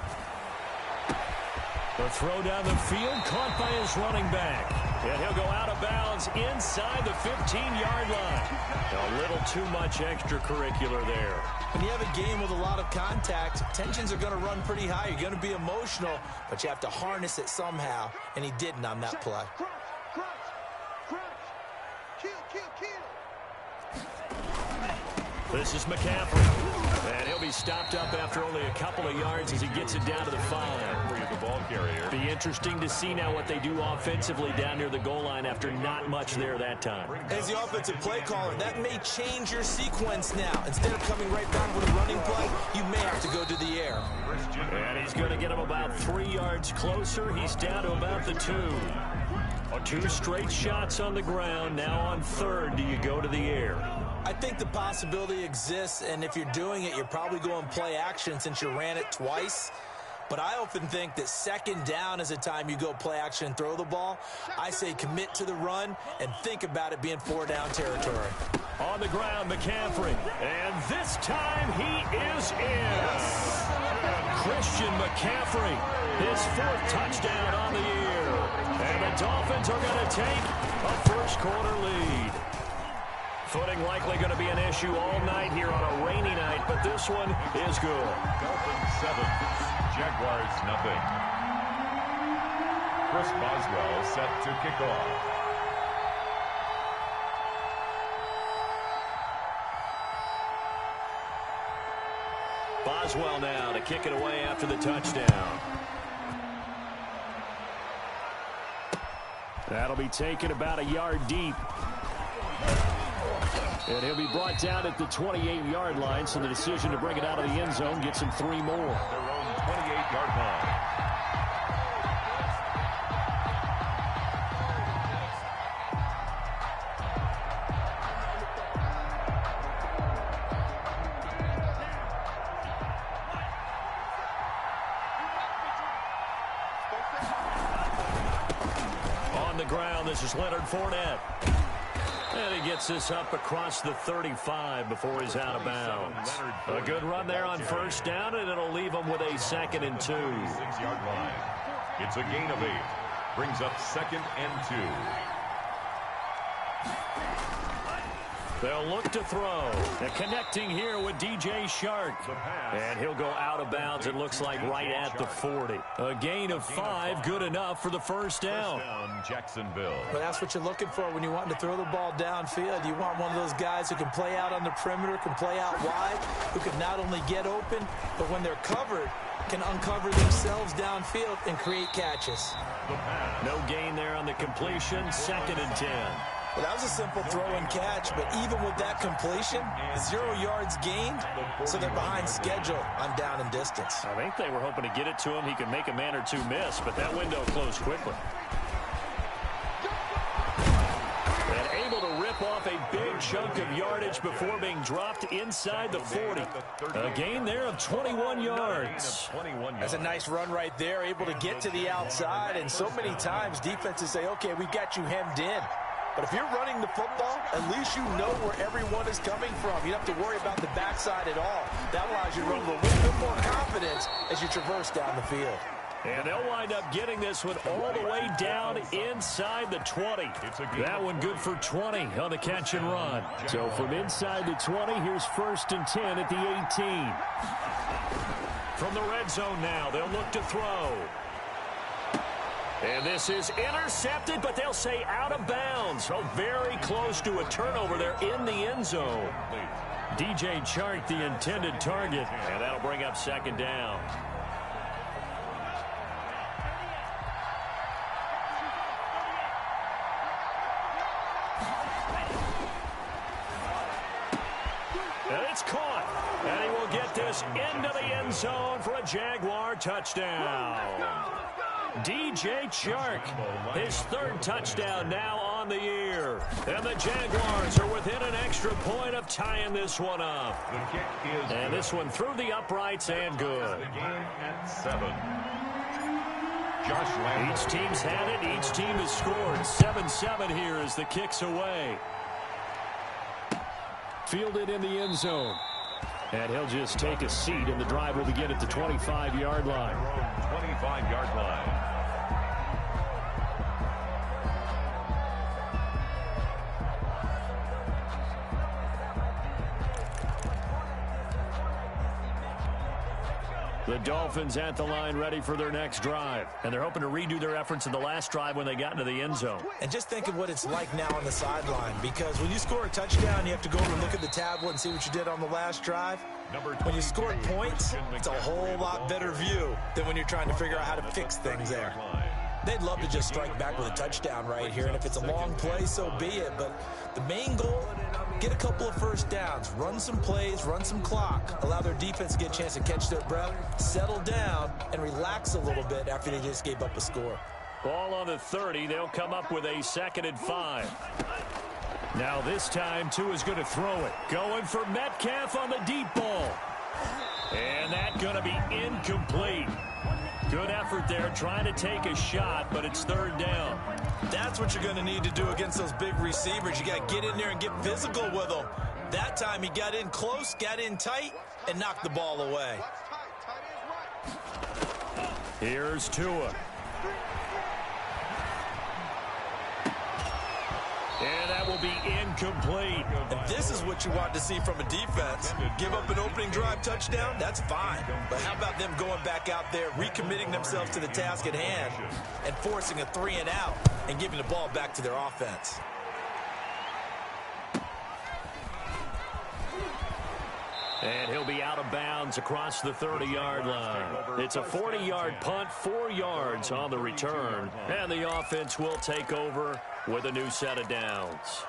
The throw down the field, caught by his running back. And he'll go out of bounds inside the 15-yard line. A little too much extracurricular there. When you have a game with a lot of contact, tensions are going to run pretty high. You're going to be emotional, but you have to harness it somehow, and he didn't on that play. This is McCaffrey. And he'll be stopped up after only a couple of yards as he gets it down to the 5. The ball carrier. Be interesting to see now what they do offensively down near the goal line after not much there that time. As the offensive play caller, that may change your sequence now. Instead of coming right down with a running play, you may have to go to the air. And he's going to get him about 3 yards closer. He's down to about the 2. 2 straight shots on the ground. Now on 3rd, do you go to the air? I think the possibility exists, and if you're doing it, you're probably going play action since you ran it twice. But I often think that 2nd down is a time you go play action and throw the ball. I say commit to the run and think about it being 4-down territory. On the ground, McCaffrey. And this time he is in. Christian McCaffrey, his 4th touchdown on the year. And the Dolphins are going to take a first-quarter lead. Footing likely going to be an issue all night here on a rainy night, but this one is good. Dolphins 7, Jaguars nothing. Chris Boswell set to kick off. Boswell now to kick it away after the touchdown. That'll be taken about a yard deep. And he'll be brought down at the 28-yard line, so the decision to bring it out of the end zone gets him 3 more. Their own 28-yard line. On the ground, this is Leonard Fournette. And he gets this up across the 35 before he's out of bounds. A good run there on first down, and it'll leave him with a 2nd and 2. 6-yard line. It's a gain of 8. Brings up 2nd and 2. They'll look to throw. And connecting here with DJ Shark. And he'll go out of bounds, it looks like, right at the 40. A gain of 5, good enough for the first down. Jacksonville. But that's what you're looking for when you want to throw the ball downfield. You want one of those guys who can play out on the perimeter, can play out wide, who can not only get open, but when they're covered, can uncover themselves downfield and create catches. No gain there on the completion, 2nd and 10. Well, that was a simple throw and catch, but even with that completion, 0 yards gained, so they're behind schedule on down and distance. I think they were hoping to get it to him. He could make a man or two miss, but that window closed quickly. And able to rip off a big chunk of yardage before being dropped inside the 40. A gain there of 21 yards. That's a nice run right there, able to get to the outside, and so many times defenses say, okay, we've got you hemmed in. But if you're running the football, at least you know where everyone is coming from. You don't have to worry about the backside at all. That allows you to run with a little bit more confidence as you traverse down the field. And they'll wind up getting this one all the way down inside the 20. That one good for 20 on the catch and run. So from inside the 20, here's 1st and 10 at the 18. From the red zone now, they'll look to throw. And this is intercepted, but they'll say out of bounds. So very close to a turnover there in the end zone. DJ Chark, the intended target, and that'll bring up 2nd down. And it's caught. And he will get this into the end zone for a Jaguar touchdown. DJ Chark, his 3rd touchdown now on the year. And the Jaguars are within an extra point of tying this one up. And this one through the uprights and good. The game at 7. Each team's had it. Each team has scored. 7-7 here as the kick's away. Fielded in the end zone. And he'll just take a seat, and the drive will begin at the 25-yard line. 25-yard line. The Dolphins at the line ready for their next drive. And they're hoping to redo their efforts in the last drive when they got into the end zone. And just think of what it's like now on the sideline, because when you score a touchdown, you have to go over and look at the tablet and see what you did on the last drive. When you score points, it's a whole lot better view than when you're trying to figure out how to fix things there. They'd love to just strike back with a touchdown right here, and if it's a long play, so be it. But the main goal, get a couple of first downs, run some plays, run some clock, allow their defense to get a chance to catch their breath, settle down, and relax a little bit after they just gave up a score. Ball on the 30. They'll come up with a 2nd and 5. Now this time, Tua's going to throw it. Going for Metcalf on the deep ball. And that's going to be incomplete. Good effort there, trying to take a shot, but it's 3rd down. That's what you're going to need to do against those big receivers. You got to get in there and get physical with them. That time he got in close, got in tight, and knocked the ball away. Here's Tua. And that will be incomplete. And this is what you want to see from a defense. Give up an opening drive touchdown, that's fine. But how about them going back out there, recommitting themselves to the task at hand, and forcing a 3 and out, and giving the ball back to their offense. And he'll be out of bounds across the 30-yard line. It's a 40-yard punt, 4 yards on the return. And the offense will take over with a new set of downs.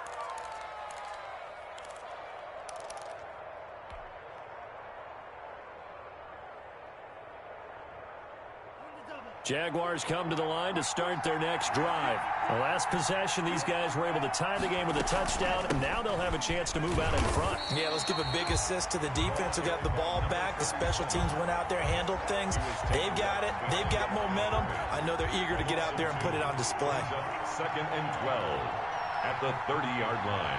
Jaguars come to the line to start their next drive. The last possession, these guys were able to tie the game with a touchdown, and now they'll have a chance to move out in front. Yeah, let's give a big assist to the defense who got the ball back. The special teams went out there, handled things. They've got it. They've got momentum. I know they're eager to get out there and put it on display. 2nd and 12. at the 30-yard line.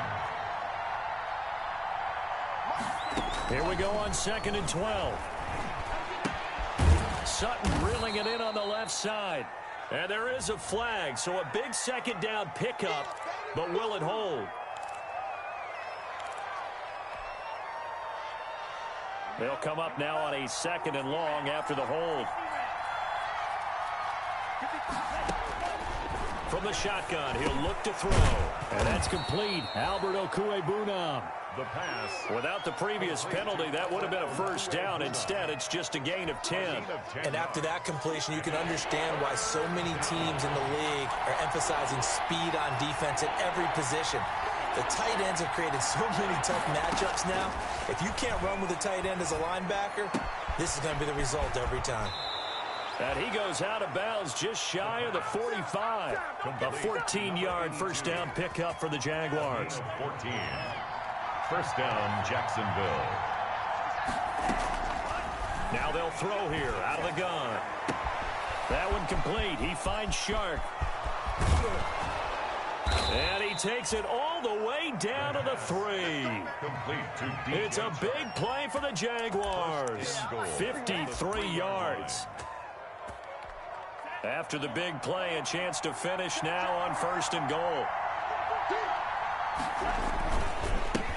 Here we go on 2nd and 12. Sutton reeling it in on the left side. And there is a flag, so a big second down pickup, but will it hold? They'll come up now on a 2nd and long after the hold. From the shotgun, he'll look to throw. And that's complete. Albert Okwuegbunam. The pass. Without the previous penalty, that would have been a first down. Instead, it's just a gain of 10. And after that completion, you can understand why so many teams in the league are emphasizing speed on defense at every position. The tight ends have created so many tough matchups now. If you can't run with a tight end as a linebacker, this is going to be the result every time. And he goes out of bounds just shy of the 45. A 14-yard first down pickup for the Jaguars. 14. First down, Jacksonville. Now they'll throw here out of the gun. That one complete. He finds Shark. And he takes it all the way down to the 3. It's a big play for the Jaguars. 53 yards. After the big play, a chance to finish now on 1st and goal.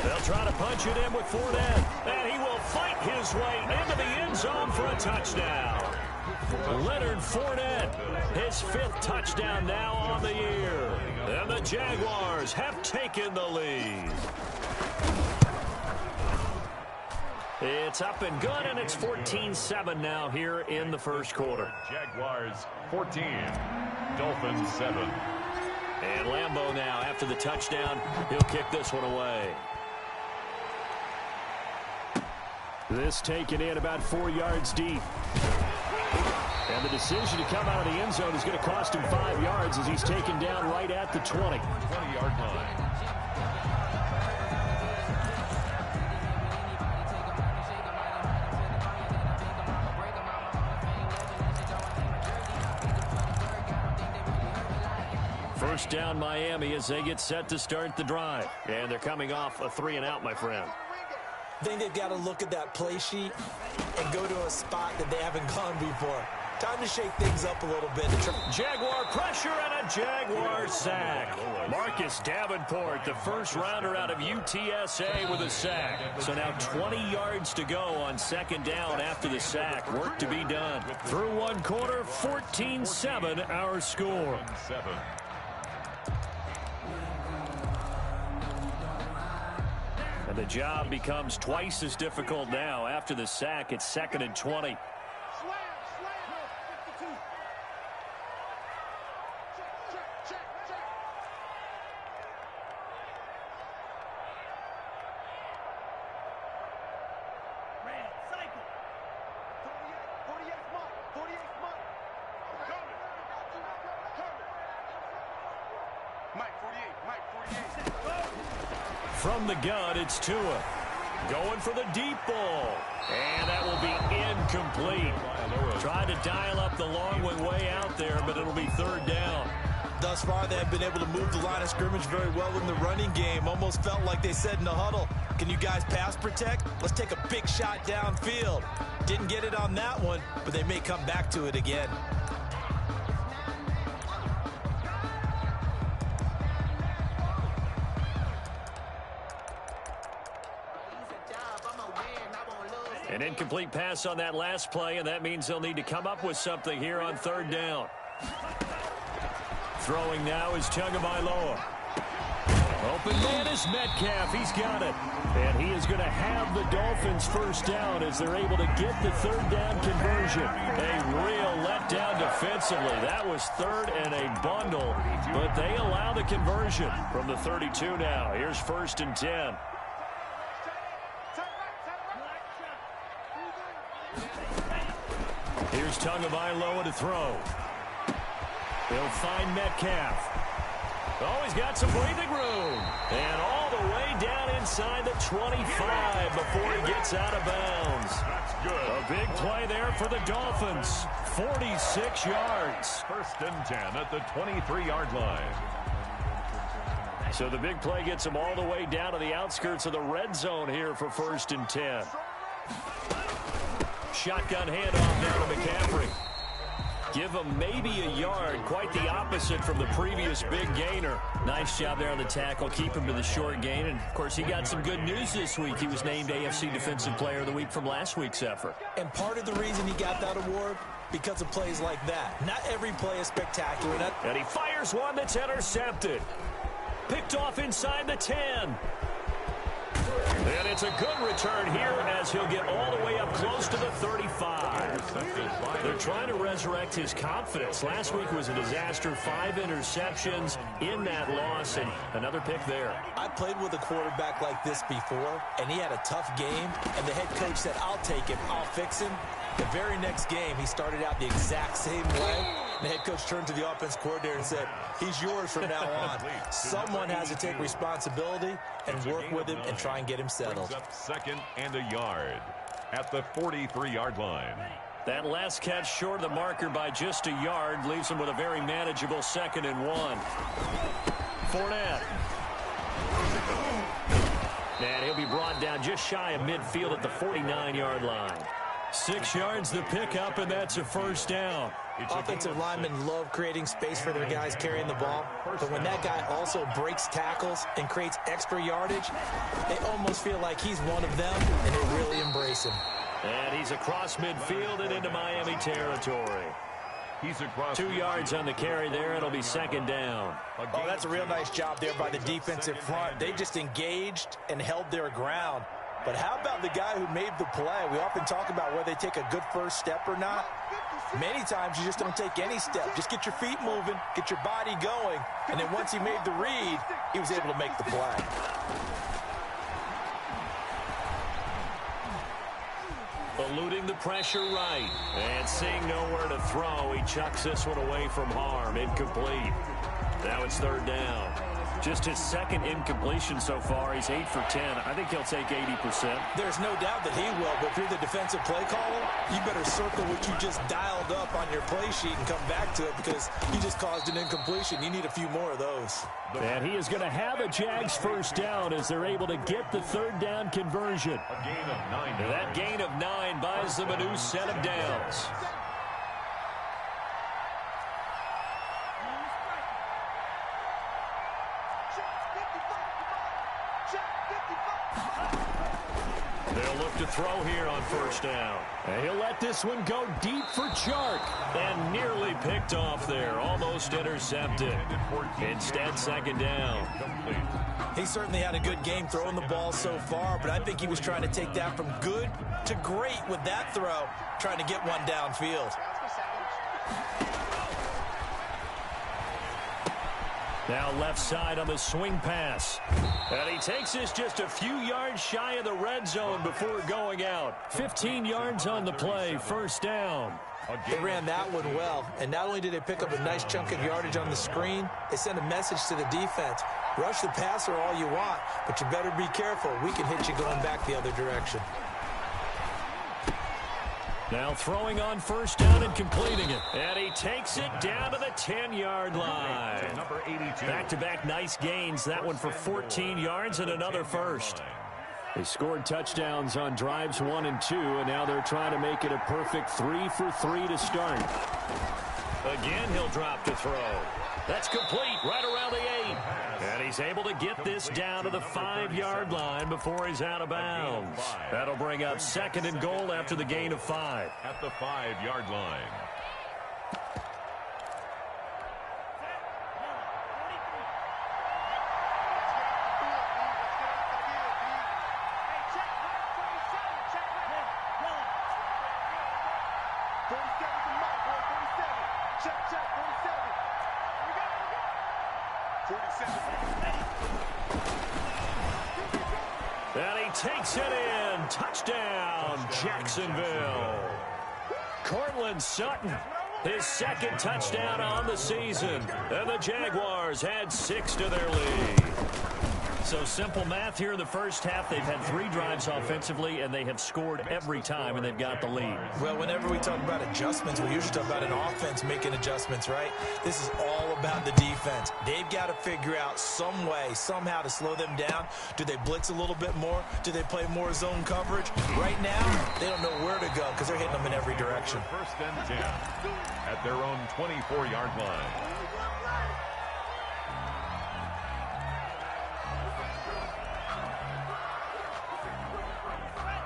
They'll try to punch it in with Fournette. And he will fight his way into the end zone for a touchdown. Leonard Fournette, his 5th touchdown now on the year. And the Jaguars have taken the lead. It's up and good, and it's 14-7 now here in the first quarter. Jaguars 14, Dolphins 7. And Lambeau now, after the touchdown, he'll kick this one away. This taken in about 4 yards deep. And the decision to come out of the end zone is going to cost him 5 yards as he's taken down right at the 20. 20-yard line. First down Miami as they get set to start the drive. And they're coming off a 3-and-out, my friend. I think they've got to look at that play sheet and go to a spot that they haven't gone before. Time to shake things up a little bit. Jaguar pressure and a Jaguar sack. Marcus Davenport, the first rounder out of UTSA with a sack. So now 20 yards to go on 2nd down after the sack. Work to be done. Through one quarter, 14-7 our score. 7. And the job becomes twice as difficult now. After the sack, it's 2nd and 20. From the gun, it's Tua. Going for the deep ball. And that will be incomplete. Tried to dial up the long one way out there, but it'll be 3rd down. Thus far, they have been able to move the line of scrimmage very well in the running game. Almost felt like they said in the huddle, can you guys pass protect? Let's take a big shot downfield. Didn't get it on that one, but they may come back to it again. An incomplete pass on that last play, and that means they'll need to come up with something here on 3rd down. Throwing now is Tagovailoa. Open man is Metcalf. He's got it. And he is going to have the Dolphins first down as they're able to get the 3rd down conversion. A real letdown defensively. That was 3rd and a bundle, but they allow the conversion from the 32 now. Here's 1st and 10. Here's Tagovailoa to throw. He'll find Metcalf. Oh, he's got some breathing room. And all the way down inside the 25 before he gets out of bounds. That's good. A big play there for the Dolphins. 46 yards. 1st and 10 at the 23-yard line. So the big play gets him all the way down to the outskirts of the red zone here for 1st and 10. Shotgun handoff down to McCaffrey. Give him maybe a yard, quite the opposite from the previous big gainer. Nice job there on the tackle, keep him to the short gain. And, of course, he got some good news this week. He was named AFC Defensive Player of the Week from last week's effort. And part of the reason he got that award, because of plays like that. Not every play is spectacular. And he fires one that's intercepted. Picked off inside the 10. And it's a good return here as he'll get all the way up close to the 35. They're trying to resurrect his confidence. Last week was a disaster. 5 interceptions in that loss, and another pick there. I played with a quarterback like this before, and he had a tough game, and the head coach said, I'll take him, I'll fix him. The very next game, he started out the exact same way. The head coach turned to the offense coordinator and said, he's yours from now on. Someone has to take responsibility and work with him and try and get him settled. Up 2nd and a yard at the 43-yard line. That last catch short of the marker by just a yard leaves him with a very manageable 2nd and 1. Fournette. And he'll be brought down just shy of midfield at the 49-yard line. 6 yards the pickup, and that's a 1st down. Offensive linemen love creating space for their guys carrying the ball, but when that guy also breaks tackles and creates extra yardage, they almost feel like he's one of them, and they really embrace him. And he's across midfield and into Miami territory. He's across 2 yards on the carry there. It'll be 2nd down. Oh, that's a real nice job there by the defensive front. They just engaged and held their ground. But how about the guy who made the play? We often talk about whether they take a good first step or not. Many times you just don't take any step. Just get your feet moving, get your body going, and then once he made the read, he was able to make the play. Eluding the pressure right. And seeing nowhere to throw, he chucks this one away from harm. Incomplete. Now it's 3rd down. Just his 2nd incompletion so far. He's 8 for 10. I think he'll take 80%. There's no doubt that he will, but if you're the defensive play caller, you better circle what you just dialed up on your play sheet and come back to it because he just caused an incompletion. You need a few more of those. And he is going to have a Jags 1st down as they're able to get the 3rd down conversion. A gain of 9. That gain of 9 buys them a new set of downs. They'll look to throw here on 1st down. And he'll let this one go deep for Chark. And nearly picked off there. Almost intercepted. Instead, 2nd down. He certainly had a good game throwing the ball so far, but I think he was trying to take that from good to great with that throw, trying to get one downfield. Now left side on the swing pass. And he takes this just a few yards shy of the red zone before going out. 15 yards on the play, 1st down. They ran that one well, and not only did they pick up a nice chunk of yardage on the screen, they sent a message to the defense. Rush the passer all you want, but you better be careful. We can hit you going back the other direction. Now throwing on 1st down and completing it. And he takes it down to the 10-yard line. Number 82. Back-to-back nice gains. That one for 14 yards and another 1st. They scored touchdowns on drives 1 and 2, and now they're trying to make it a perfect 3 for 3 to start. Again, he'll drop to throw. That's complete right around the 8. And he's able to get this down to the 5-yard line before he's out of bounds. That'll bring up 2nd and goal after the gain of 5. At the 5-yard line. And he takes it in. Touchdown, Jacksonville. Cortland Sutton, his 2nd touchdown on the season. And the Jaguars had 6 to their lead. So simple math here in the first half. They've had 3 drives offensively, and they have scored every time, and they've got the lead. Well, whenever we talk about adjustments, we usually talk about an offense making adjustments, right? This is all about the defense. They've got to figure out some way, somehow to slow them down. Do they blitz a little bit more? Do they play more zone coverage? Right now, they don't know where to go because they're hitting them in every direction. First and 10 at their own 24-yard line.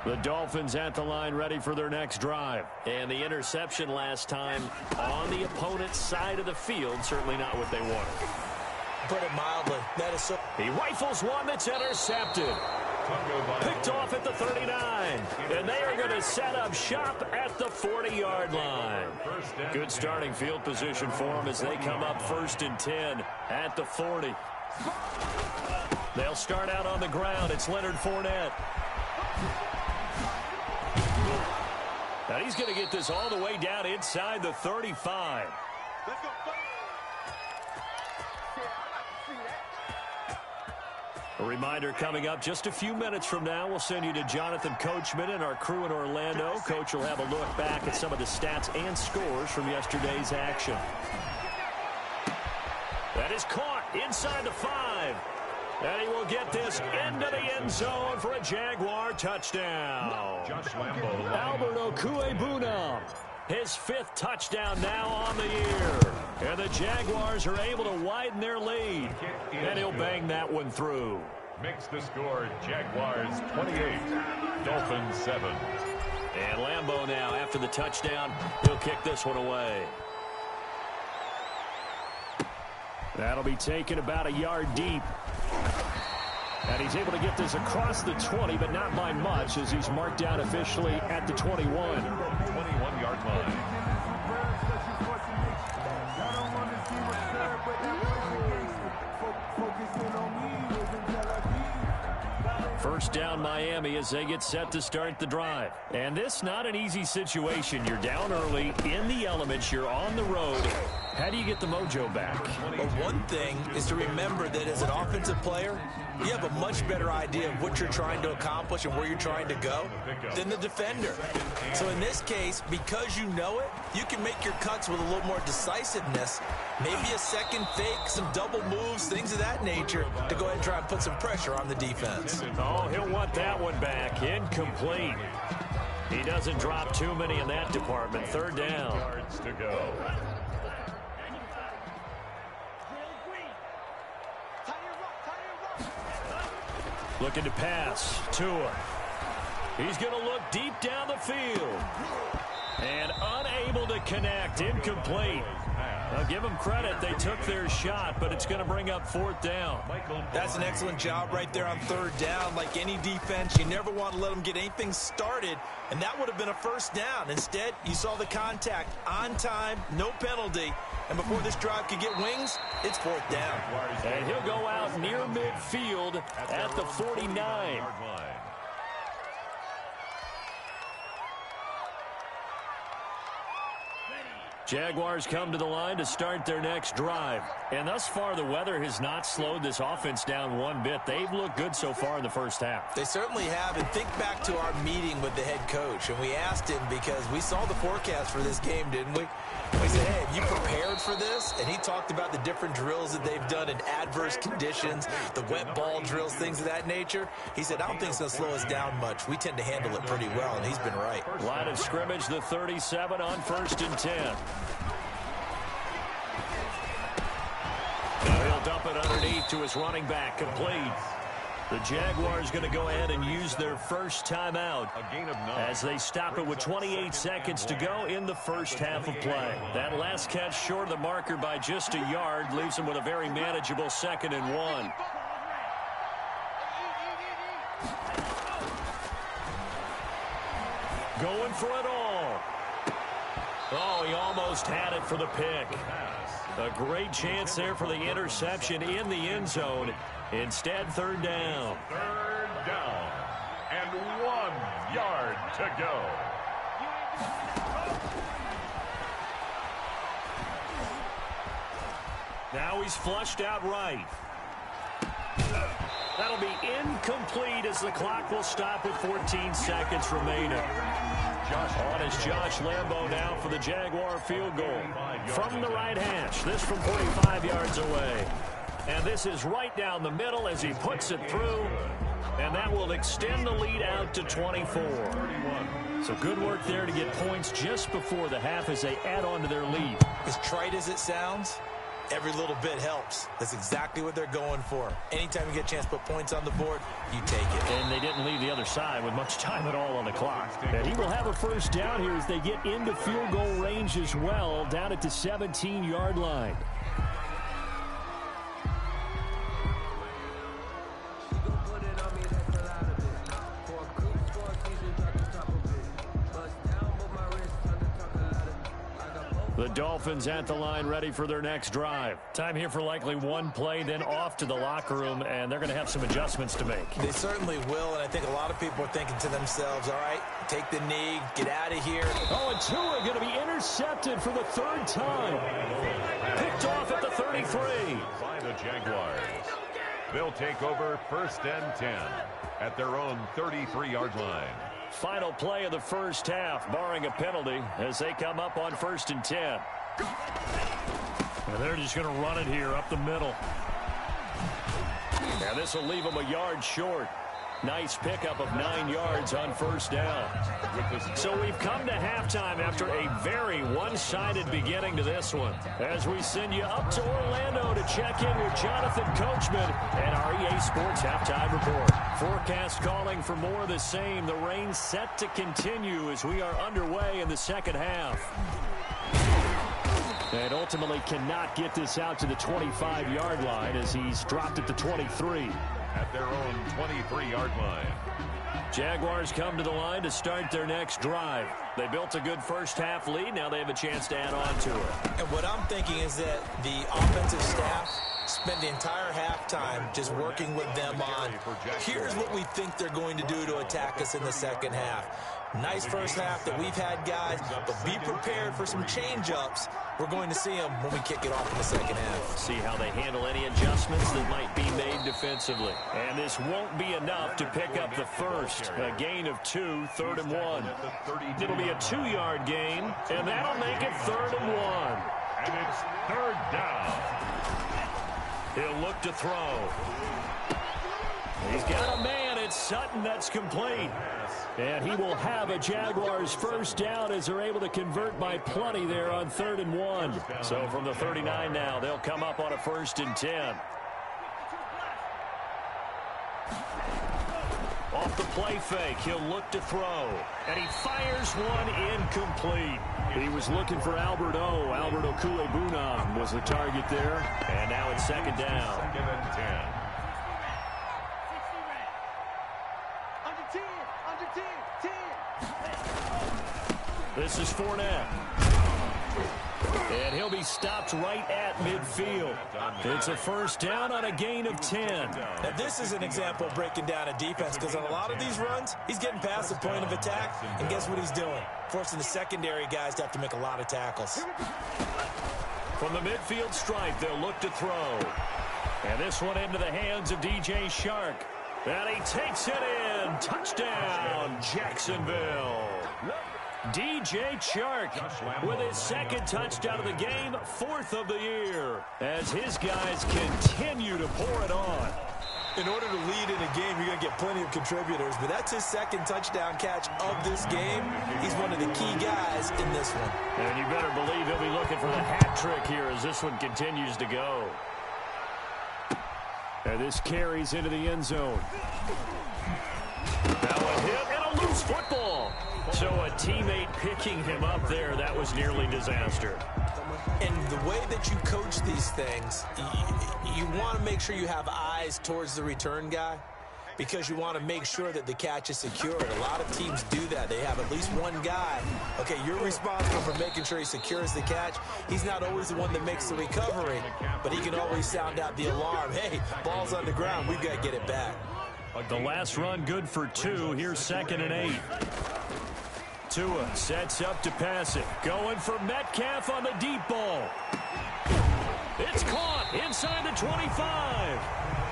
The Dolphins at the line, ready for their next drive. And the interception last time on the opponent's side of the field, certainly not what they wanted. Put it mildly. That is so. He rifles one that's intercepted. Picked off at the 39. And they are going to set up shop at the 40-yard line. Good starting field position for them as they come up 1st and 10 at the 40. They'll start out on the ground. It's Leonard Fournette. Now he's going to get this all the way down inside the 35. Let's go. A reminder coming up just a few minutes from now. We'll send you to Jonathan Coachman and our crew in Orlando. Coach will have a look back at some of the stats and scores from yesterday's action. That is caught inside the 5. And he will get this into the end zone for a Jaguar touchdown. Josh Lambo. Albert Okwuegbunam, his 5th touchdown now on the year. And the Jaguars are able to widen their lead. And he'll bang that one through. Makes the score Jaguars 28, Dolphins 7. And Lambo now, after the touchdown, he'll kick this one away. That'll be taken about a yard deep. And he's able to get this across the 20, but not by much, as he's marked down officially at the 21. 21-yard line. First down Miami as they get set to start the drive. And this not an easy situation. You're down early, in the elements, you're on the road. How do you get the mojo back? Well, one thing is to remember that as an offensive player, you have a much better idea of what you're trying to accomplish and where you're trying to go than the defender. So in this case, because you know it, you can make your cuts with a little more decisiveness, maybe a second fake, some double moves, things of that nature, to go ahead and try and put some pressure on the defense. Oh, he'll want that one back. Incomplete. He doesn't drop too many in that department. 3rd down. Yards to go. Looking to pass. Tua. He's going to look deep down the field. And unable to connect. Incomplete. I'll give them credit. They took their shot, but it's going to bring up 4th down. That's an excellent job right there on 3rd down. Like any defense, you never want to let them get anything started, and that would have been a 1st down. Instead, you saw the contact on time, no penalty, and before this drive could get wings, it's 4th down. And he'll go out near midfield at the 49. Jaguars come to the line to start their next drive. And thus far, the weather has not slowed this offense down one bit. They've looked good so far in the first half. They certainly have. And think back to our meeting with the head coach. And we asked him because we saw the forecast for this game, didn't we? We said, hey, have you prepared for this? And he talked about the different drills that they've done in adverse conditions, the wet ball drills, things of that nature. He said, I don't think it's going to slow us down much. We tend to handle it pretty well, and he's been right. Line of scrimmage, the 37 on 1st and 10. Now he'll dump it underneath to his running back, complete. The Jaguars going to go ahead and use their first timeout as they stop it with 28 seconds to go in the first half of play. That last catch short of the marker by just a yard leaves them with a very manageable 2nd and 1. Going for it all. Oh, he almost had it for the pick. A great chance there for the interception in the end zone. Instead, 3rd down. 3rd down and 1 yard to go. Now he's flushed out right. That'll be incomplete as the clock will stop with 14 seconds remaining. On is Josh Lambo now for the Jaguar field goal. From the right hash, this from 45 yards away. And this is right down the middle as he puts it through. And that will extend the lead out to 24. So good work there to get points just before the half as they add on to their lead. As trite as it sounds, every little bit helps. That's exactly what they're going for. Anytime you get a chance to put points on the board, you take it. And they didn't leave the other side with much time at all on the clock. And he will have a first down here as they get into field goal range as well, down at the 17-yard line. The Dolphins at the line ready for their next drive. Time here for likely one play, then off to the locker room, and they're going to have some adjustments to make. They certainly will, and I think a lot of people are thinking to themselves, all right, take the knee, get out of here. Oh, and Tua going to be intercepted for the third time. Picked off at the 33. By the Jaguars. They'll take over 1st and 10 at their own 33-yard line. Final play of the first half, barring a penalty, as they come up on 1st and 10. And they're just going to run it here up the middle. Now this will leave them a yard short. Nice pickup of 9 yards on first down. So we've come to halftime after a very one-sided beginning to this one. As we send you up to Orlando to check in with Jonathan Coachman and our EA Sports Halftime Report. Forecast calling for more of the same. The rain set to continue as we are underway in the second half. And ultimately cannot get this out to the 25-yard line as he's dropped at the 23. At their own 23-yard line. Jaguars come to the line to start their next drive. They built a good first half lead. Now they have a chance to add on to it. And what I'm thinking is that the offensive staff spend the entire halftime just working with them on, here's what we think they're going to do to attack us in the second half. Nice first half that we've had, guys, but be prepared for some change-ups. We're going to see them when we kick it off in the second half. See how they handle any adjustments that might be made defensively. And this won't be enough to pick up the first. A gain of 2, 3rd and 1. It'll be a 2-yard gain, and that'll make it 3rd and 1. And it's 3rd down. He'll look to throw. He's got a man. It's Sutton that's complete. And he will have a Jaguars first down as they're able to convert by plenty there on 3rd and 1. So from the 39 now, they'll come up on a 1st and 10. Off the play fake, he'll look to throw. And he fires one incomplete. He was looking for Albert O. Albert Okwuegbunam was the target there. And now it's 2nd down. 2nd and 10. This is Fournette. And he'll be stopped right at midfield. It's a first down on a gain of 10. Now, this is an example of breaking down a defense because on a lot of these runs, he's getting past the point of attack, and guess what he's doing? Forcing the secondary guys to have to make a lot of tackles. From the midfield stripe, they'll look to throw. And this one into the hands of DJ Chark. And he takes it in. Touchdown, Jacksonville. DJ Chark with his 2nd touchdown of the game, 4th of the year, as his guys continue to pour it on. In order to lead in a game, you're going to get plenty of contributors, but that's his 2nd touchdown catch of this game. He's one of the key guys in this one. And you better believe he'll be looking for the hat trick here as this one continues to go. And this carries into the end zone. Now a hit and a loose football. So a teammate picking him up there, that was nearly disaster. And the way that you coach these things, you want to make sure you have eyes towards the return guy because you want to make sure that the catch is secured. A lot of teams do that. They have at least one guy. Okay, you're responsible for making sure he secures the catch. He's not always the one that makes the recovery, but he can always sound out the alarm. Hey, ball's on the ground. We've got to get it back. The last run good for 2. Here's 2nd and 8. Tua sets up to pass it. Going for Metcalf on the deep ball. It's caught inside the 25.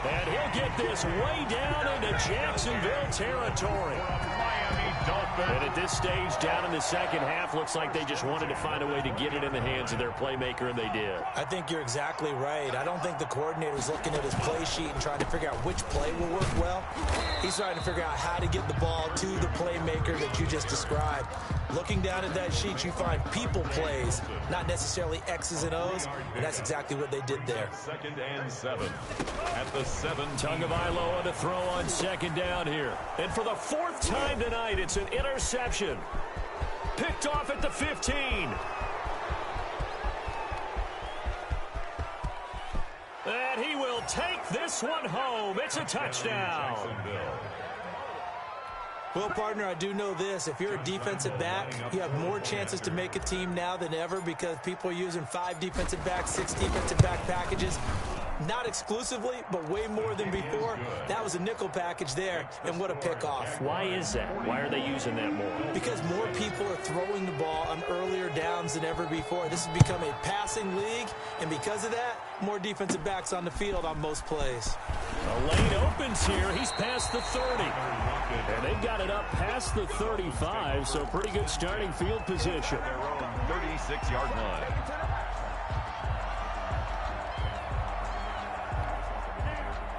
And he'll get this way down into Jacksonville territory. And at this stage, down in the second half, looks like they just wanted to find a way to get it in the hands of their playmaker, and they did. I think you're exactly right. I don't think the coordinator's looking at his play sheet and trying to figure out which play will work well. He's trying to figure out how to get the ball to the playmaker that you just described. Looking down at that sheet, you find people plays, not necessarily X's and O's, and that's exactly what they did there. 2nd and 7 at the 7. Tagovailoa to throw on second down here. And for the 4th time tonight, it's an interception. Picked off at the 15. And he will take this one home. It's a touchdown. Well, partner, I do know this. If you're a defensive back, you have more chances to make a team now than ever because people are using 5 defensive backs, 6 defensive back packages. Not exclusively, but way more than before. That was a nickel package there, and what a pickoff. Why is that? Why are they using that more? Because more people are throwing the ball on earlier downs than ever before. This has become a passing league, and because of that, more defensive backs on the field on most plays. The lane opens here. He's past the 30. And they've got it up past the 35, so pretty good starting field position. 36-yard line.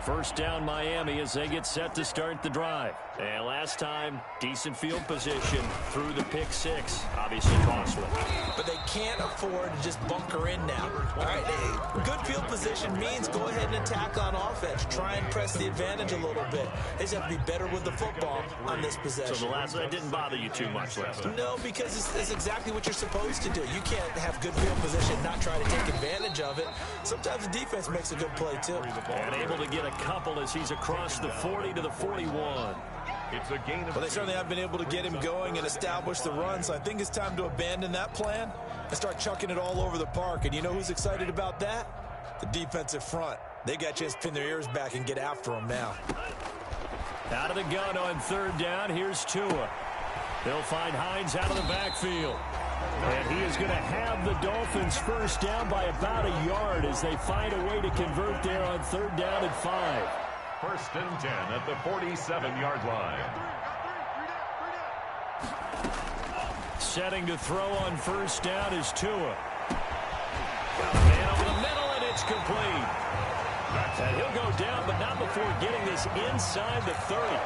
First down Miami as they get set to start the drive. And last time, decent field position through the pick 6. Obviously costly. But they can't afford to just bunker in now. All right, good field position means go ahead and attack on offense. Try and press the advantage a little bit. They just have to be better with the football on this possession. So the last that didn't bother you too much last time? No, because it's exactly what you're supposed to do. You can't have good field position and not try to take advantage of it. Sometimes the defense makes a good play, too. And able to get a couple as he's across the 40 to the 41. It's a gain of Well, they certainly have been able to get him going and establish the run, so I think it's time to abandon that plan and start chucking it all over the park. And you know who's excited about that? The defensive front. They got to just pin their ears back and get after him now. Out of the gun on 3rd down, here's Tua. They'll find Hines out of the backfield. And he is going to have the Dolphins first down by about a yard as they find a way to convert there on 3rd down and 5. 1st and 10 at the 47-yard line. Setting to throw on 1st down is Tua. Got a man over the middle, and it's complete. And he'll go down, but not before getting this inside the 30.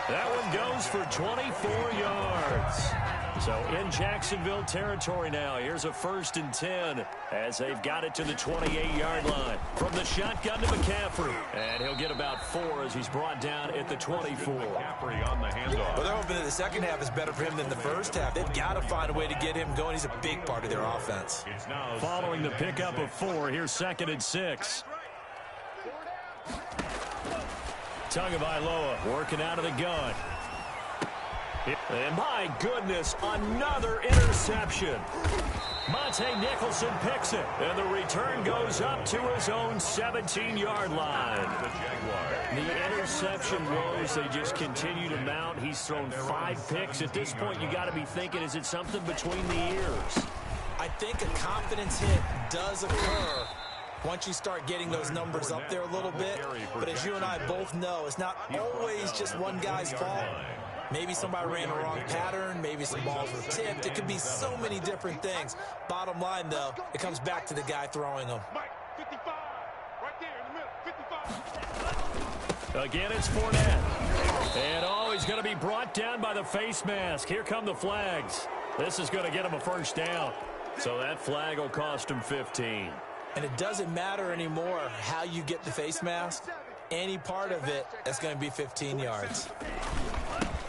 That one goes for 24 yards. So in Jacksonville territory now. Here's a 1st and 10 as they've got it to the 28-yard line. From the shotgun to McCaffrey. And he'll get about 4 as he's brought down at the 24. McCaffrey on the handoff. Well, they're hoping that the second half is better for him than the first half. They've got to find a way to get him going. He's a big part of their offense. Following the pickup of 4, here's 2nd and 6. Tagovailoa working out of the gun. And my goodness, another interception. Monte Nicholson picks it, and the return goes up to his own 17-yard line. The interception woes, they just continue to mount. He's thrown 5 picks. At this point, you got to be thinking, is it something between the ears? I think a confidence hit does occur once you start getting those numbers up there a little bit. But as you and I both know, it's not always just one guy's fault. Maybe somebody ran the wrong pattern. Maybe some balls were tipped. It could be so many different things. Bottom line, though, it comes back to the guy throwing them. Mike, 55, right there in the middle, 55. Again, it's Fournette. And, he's going to be brought down by the face mask. Here come the flags. This is going to get him a first down. So that flag will cost him 15. And it doesn't matter anymore how you get the face mask. Any part of it, that's going to be 15 yards.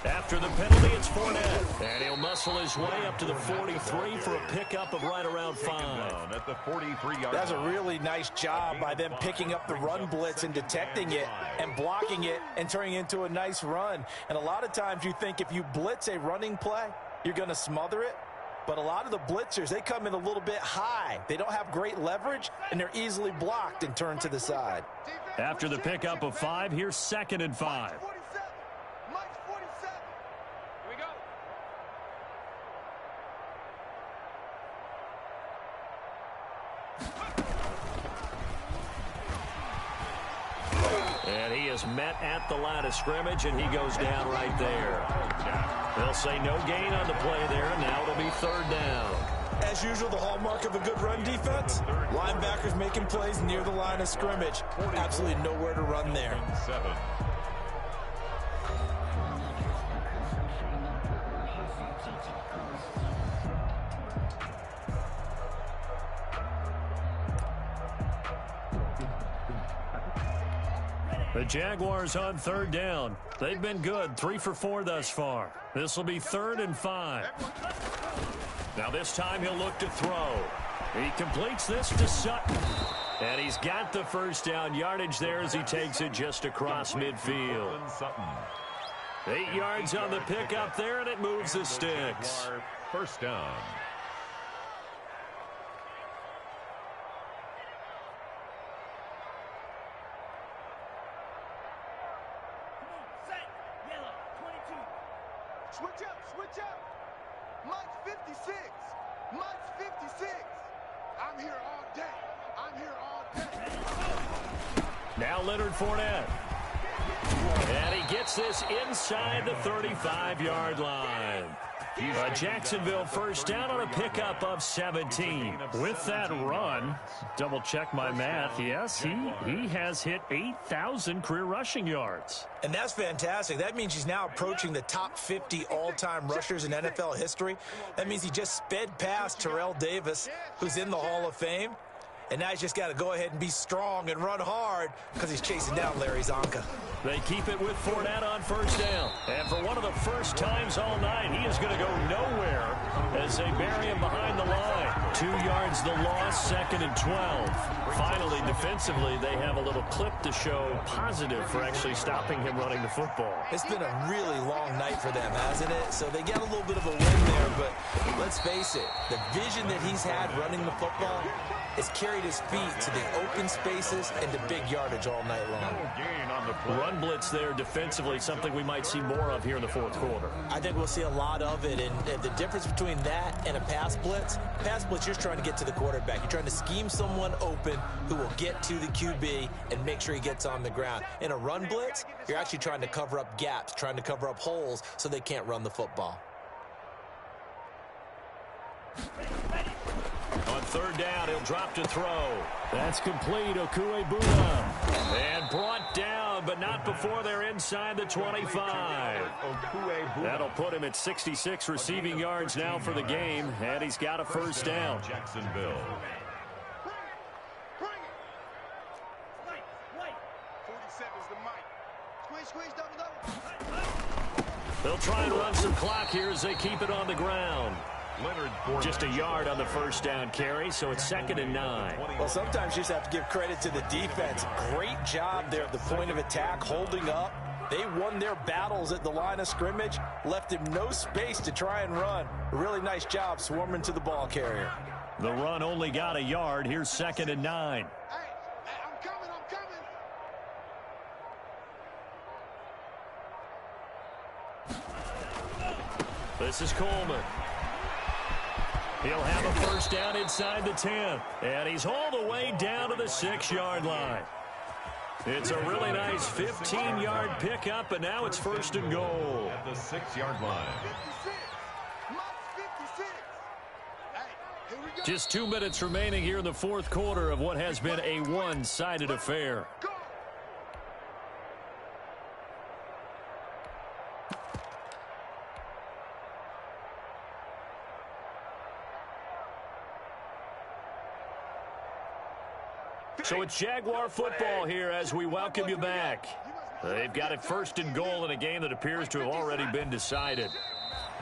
After the penalty, it's Fournette. And he'll muscle his way up to the 43 for a pickup of right around 5. At the 43-yard That's a really nice job by them picking up the run blitz and detecting it and blocking it and turning it into a nice run. And a lot of times you think if you blitz a running play, you're going to smother it. But a lot of the blitzers, they come in a little bit high. They don't have great leverage, and they're easily blocked and turned to the side. After the pickup of 5, here's 2nd and 5. Mike's 47. Here we go. just met at the line of scrimmage, and he goes down right there. They'll say no gain on the play there, and now it'll be third down. As usual, the hallmark of a good run defense, linebackers making plays near the line of scrimmage. Absolutely nowhere to run there. 7. The Jaguars on third down. They've been good, 3 for 4 thus far. This will be 3rd and 5. Now this time he'll look to throw. He completes this to Sutton. And he's got the first down yardage there as he takes it just across midfield. 8 yards on the pickup there, and it moves the sticks. First down. Switch up, switch up. Mike's 56. Mike's 56. I'm here all day. I'm here all day. Now Leonard Fournette. And he gets this inside the 35-yard line. A Jacksonville first down on a pickup of 17. With that run, double check my math, yes, he has hit 8,000 career rushing yards. And that's fantastic. That means he's now approaching the top 50 all-time rushers in NFL history. That means he just sped past Terrell Davis, who's in the Hall of Fame. And now he's just got to go ahead and be strong and run hard because he's chasing down Larry Zonka. They keep it with Fournette on first down. And for one of the first times all night, he is going to go nowhere as they bury him behind the line. 2 yards the loss, 2nd and 12. Finally, defensively, they have a little clip to show positive for actually stopping him running the football. It's been a really long night for them, hasn't it? So they get a little bit of a win there, but let's face it, the vision that he's had running the football has carried his feet to the open spaces and to big yardage all night long. Run blitz there defensively, something we might see more of here in the fourth quarter. I think we'll see a lot of it, and the difference between that and a pass blitz, you're trying to get to the quarterback. You're trying to scheme someone open who will get to the QB and make sure he gets on the ground. In a run blitz, you're actually trying to cover up gaps, trying to cover up holes so they can't run the football. On third down, he'll drop to throw. That's complete. Okuegbuna. And brought down, but not before they're inside the 25. That'll put him at 66 receiving yards now for the game, and he's got a first down. Jacksonville. 47's the mic. Squeeze, double. They'll try and run some clock here as they keep it on the ground. Just a yard on the first down carry, so it's 2nd and 9. Well, sometimes you just have to give credit to the defense. Great job there at the point of attack, holding up. They won their battles at the line of scrimmage, left him no space to try and run. A really nice job swarming to the ball carrier. The run only got a yard. Here's 2nd and 9. Hey, I'm coming, I'm coming. This is Coleman. He'll have a first down inside the 10. And he's hauled away down to the 6-yard line. It's a really nice 15-yard pickup, and now it's 1st and goal. At the 6-yard line. 56. Mike's 56. Hey, here we go. Just 2 minutes remaining here in the fourth quarter of what has been a one-sided affair. Go. So it's Jaguar football here as we welcome you back. They've got it 1st and goal in a game that appears to have already been decided.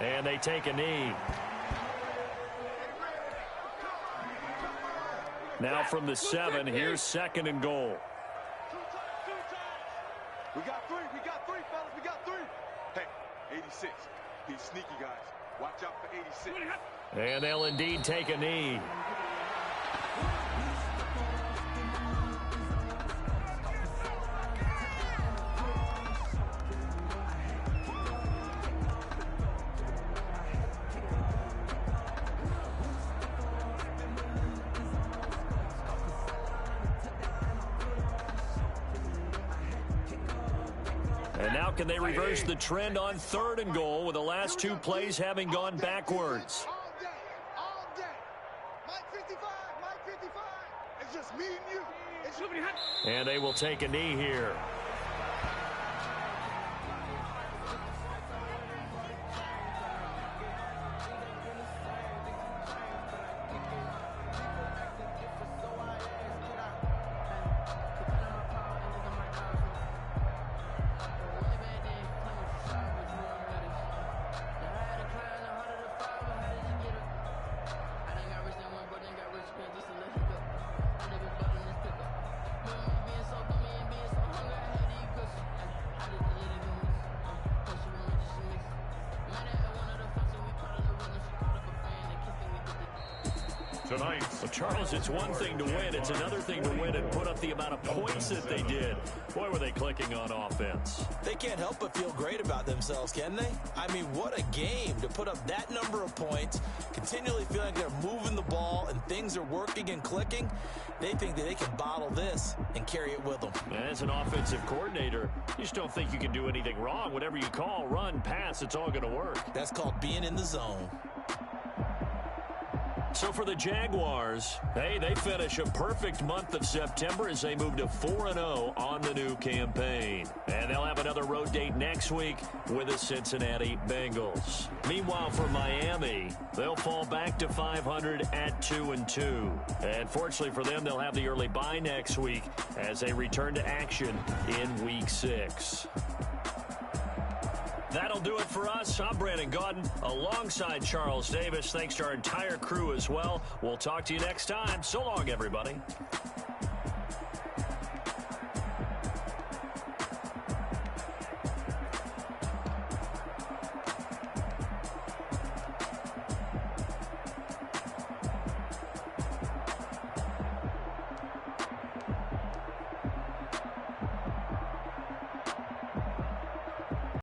And they take a knee. Now from the 7, here's 2nd and goal. We got three, fellas, we got 3. Hey, 86. He's sneaky, guys. Watch out for 86. And they'll indeed take a knee. And now can they reverse the trend on 3rd and goal with the last 2 plays having gone backwards? All day. Mike 55. It's just me and you. And they will take a knee here. Tonight. Well, Charles, it's one thing to win. It's another thing to win and put up the amount of points that they did. Boy, were they clicking on offense. They can't help but feel great about themselves, can they? I mean, what a game to put up that number of points, continually feeling they're moving the ball and things are working and clicking. They think that they can bottle this and carry it with them. As an offensive coordinator, you just don't think you can do anything wrong. Whatever you call, run, pass, it's all going to work. That's called being in the zone. So for the Jaguars, hey, they finish a perfect month of September as they move to 4-0 on the new campaign. And they'll have another road date next week with the Cincinnati Bengals. Meanwhile, for Miami, they'll fall back to 500 at 2-2. And fortunately for them, they'll have the early bye next week as they return to action in Week 6. That'll do it for us. I'm Brandon Gaudin alongside Charles Davis. Thanks to our entire crew as well. We'll talk to you next time. So long, everybody.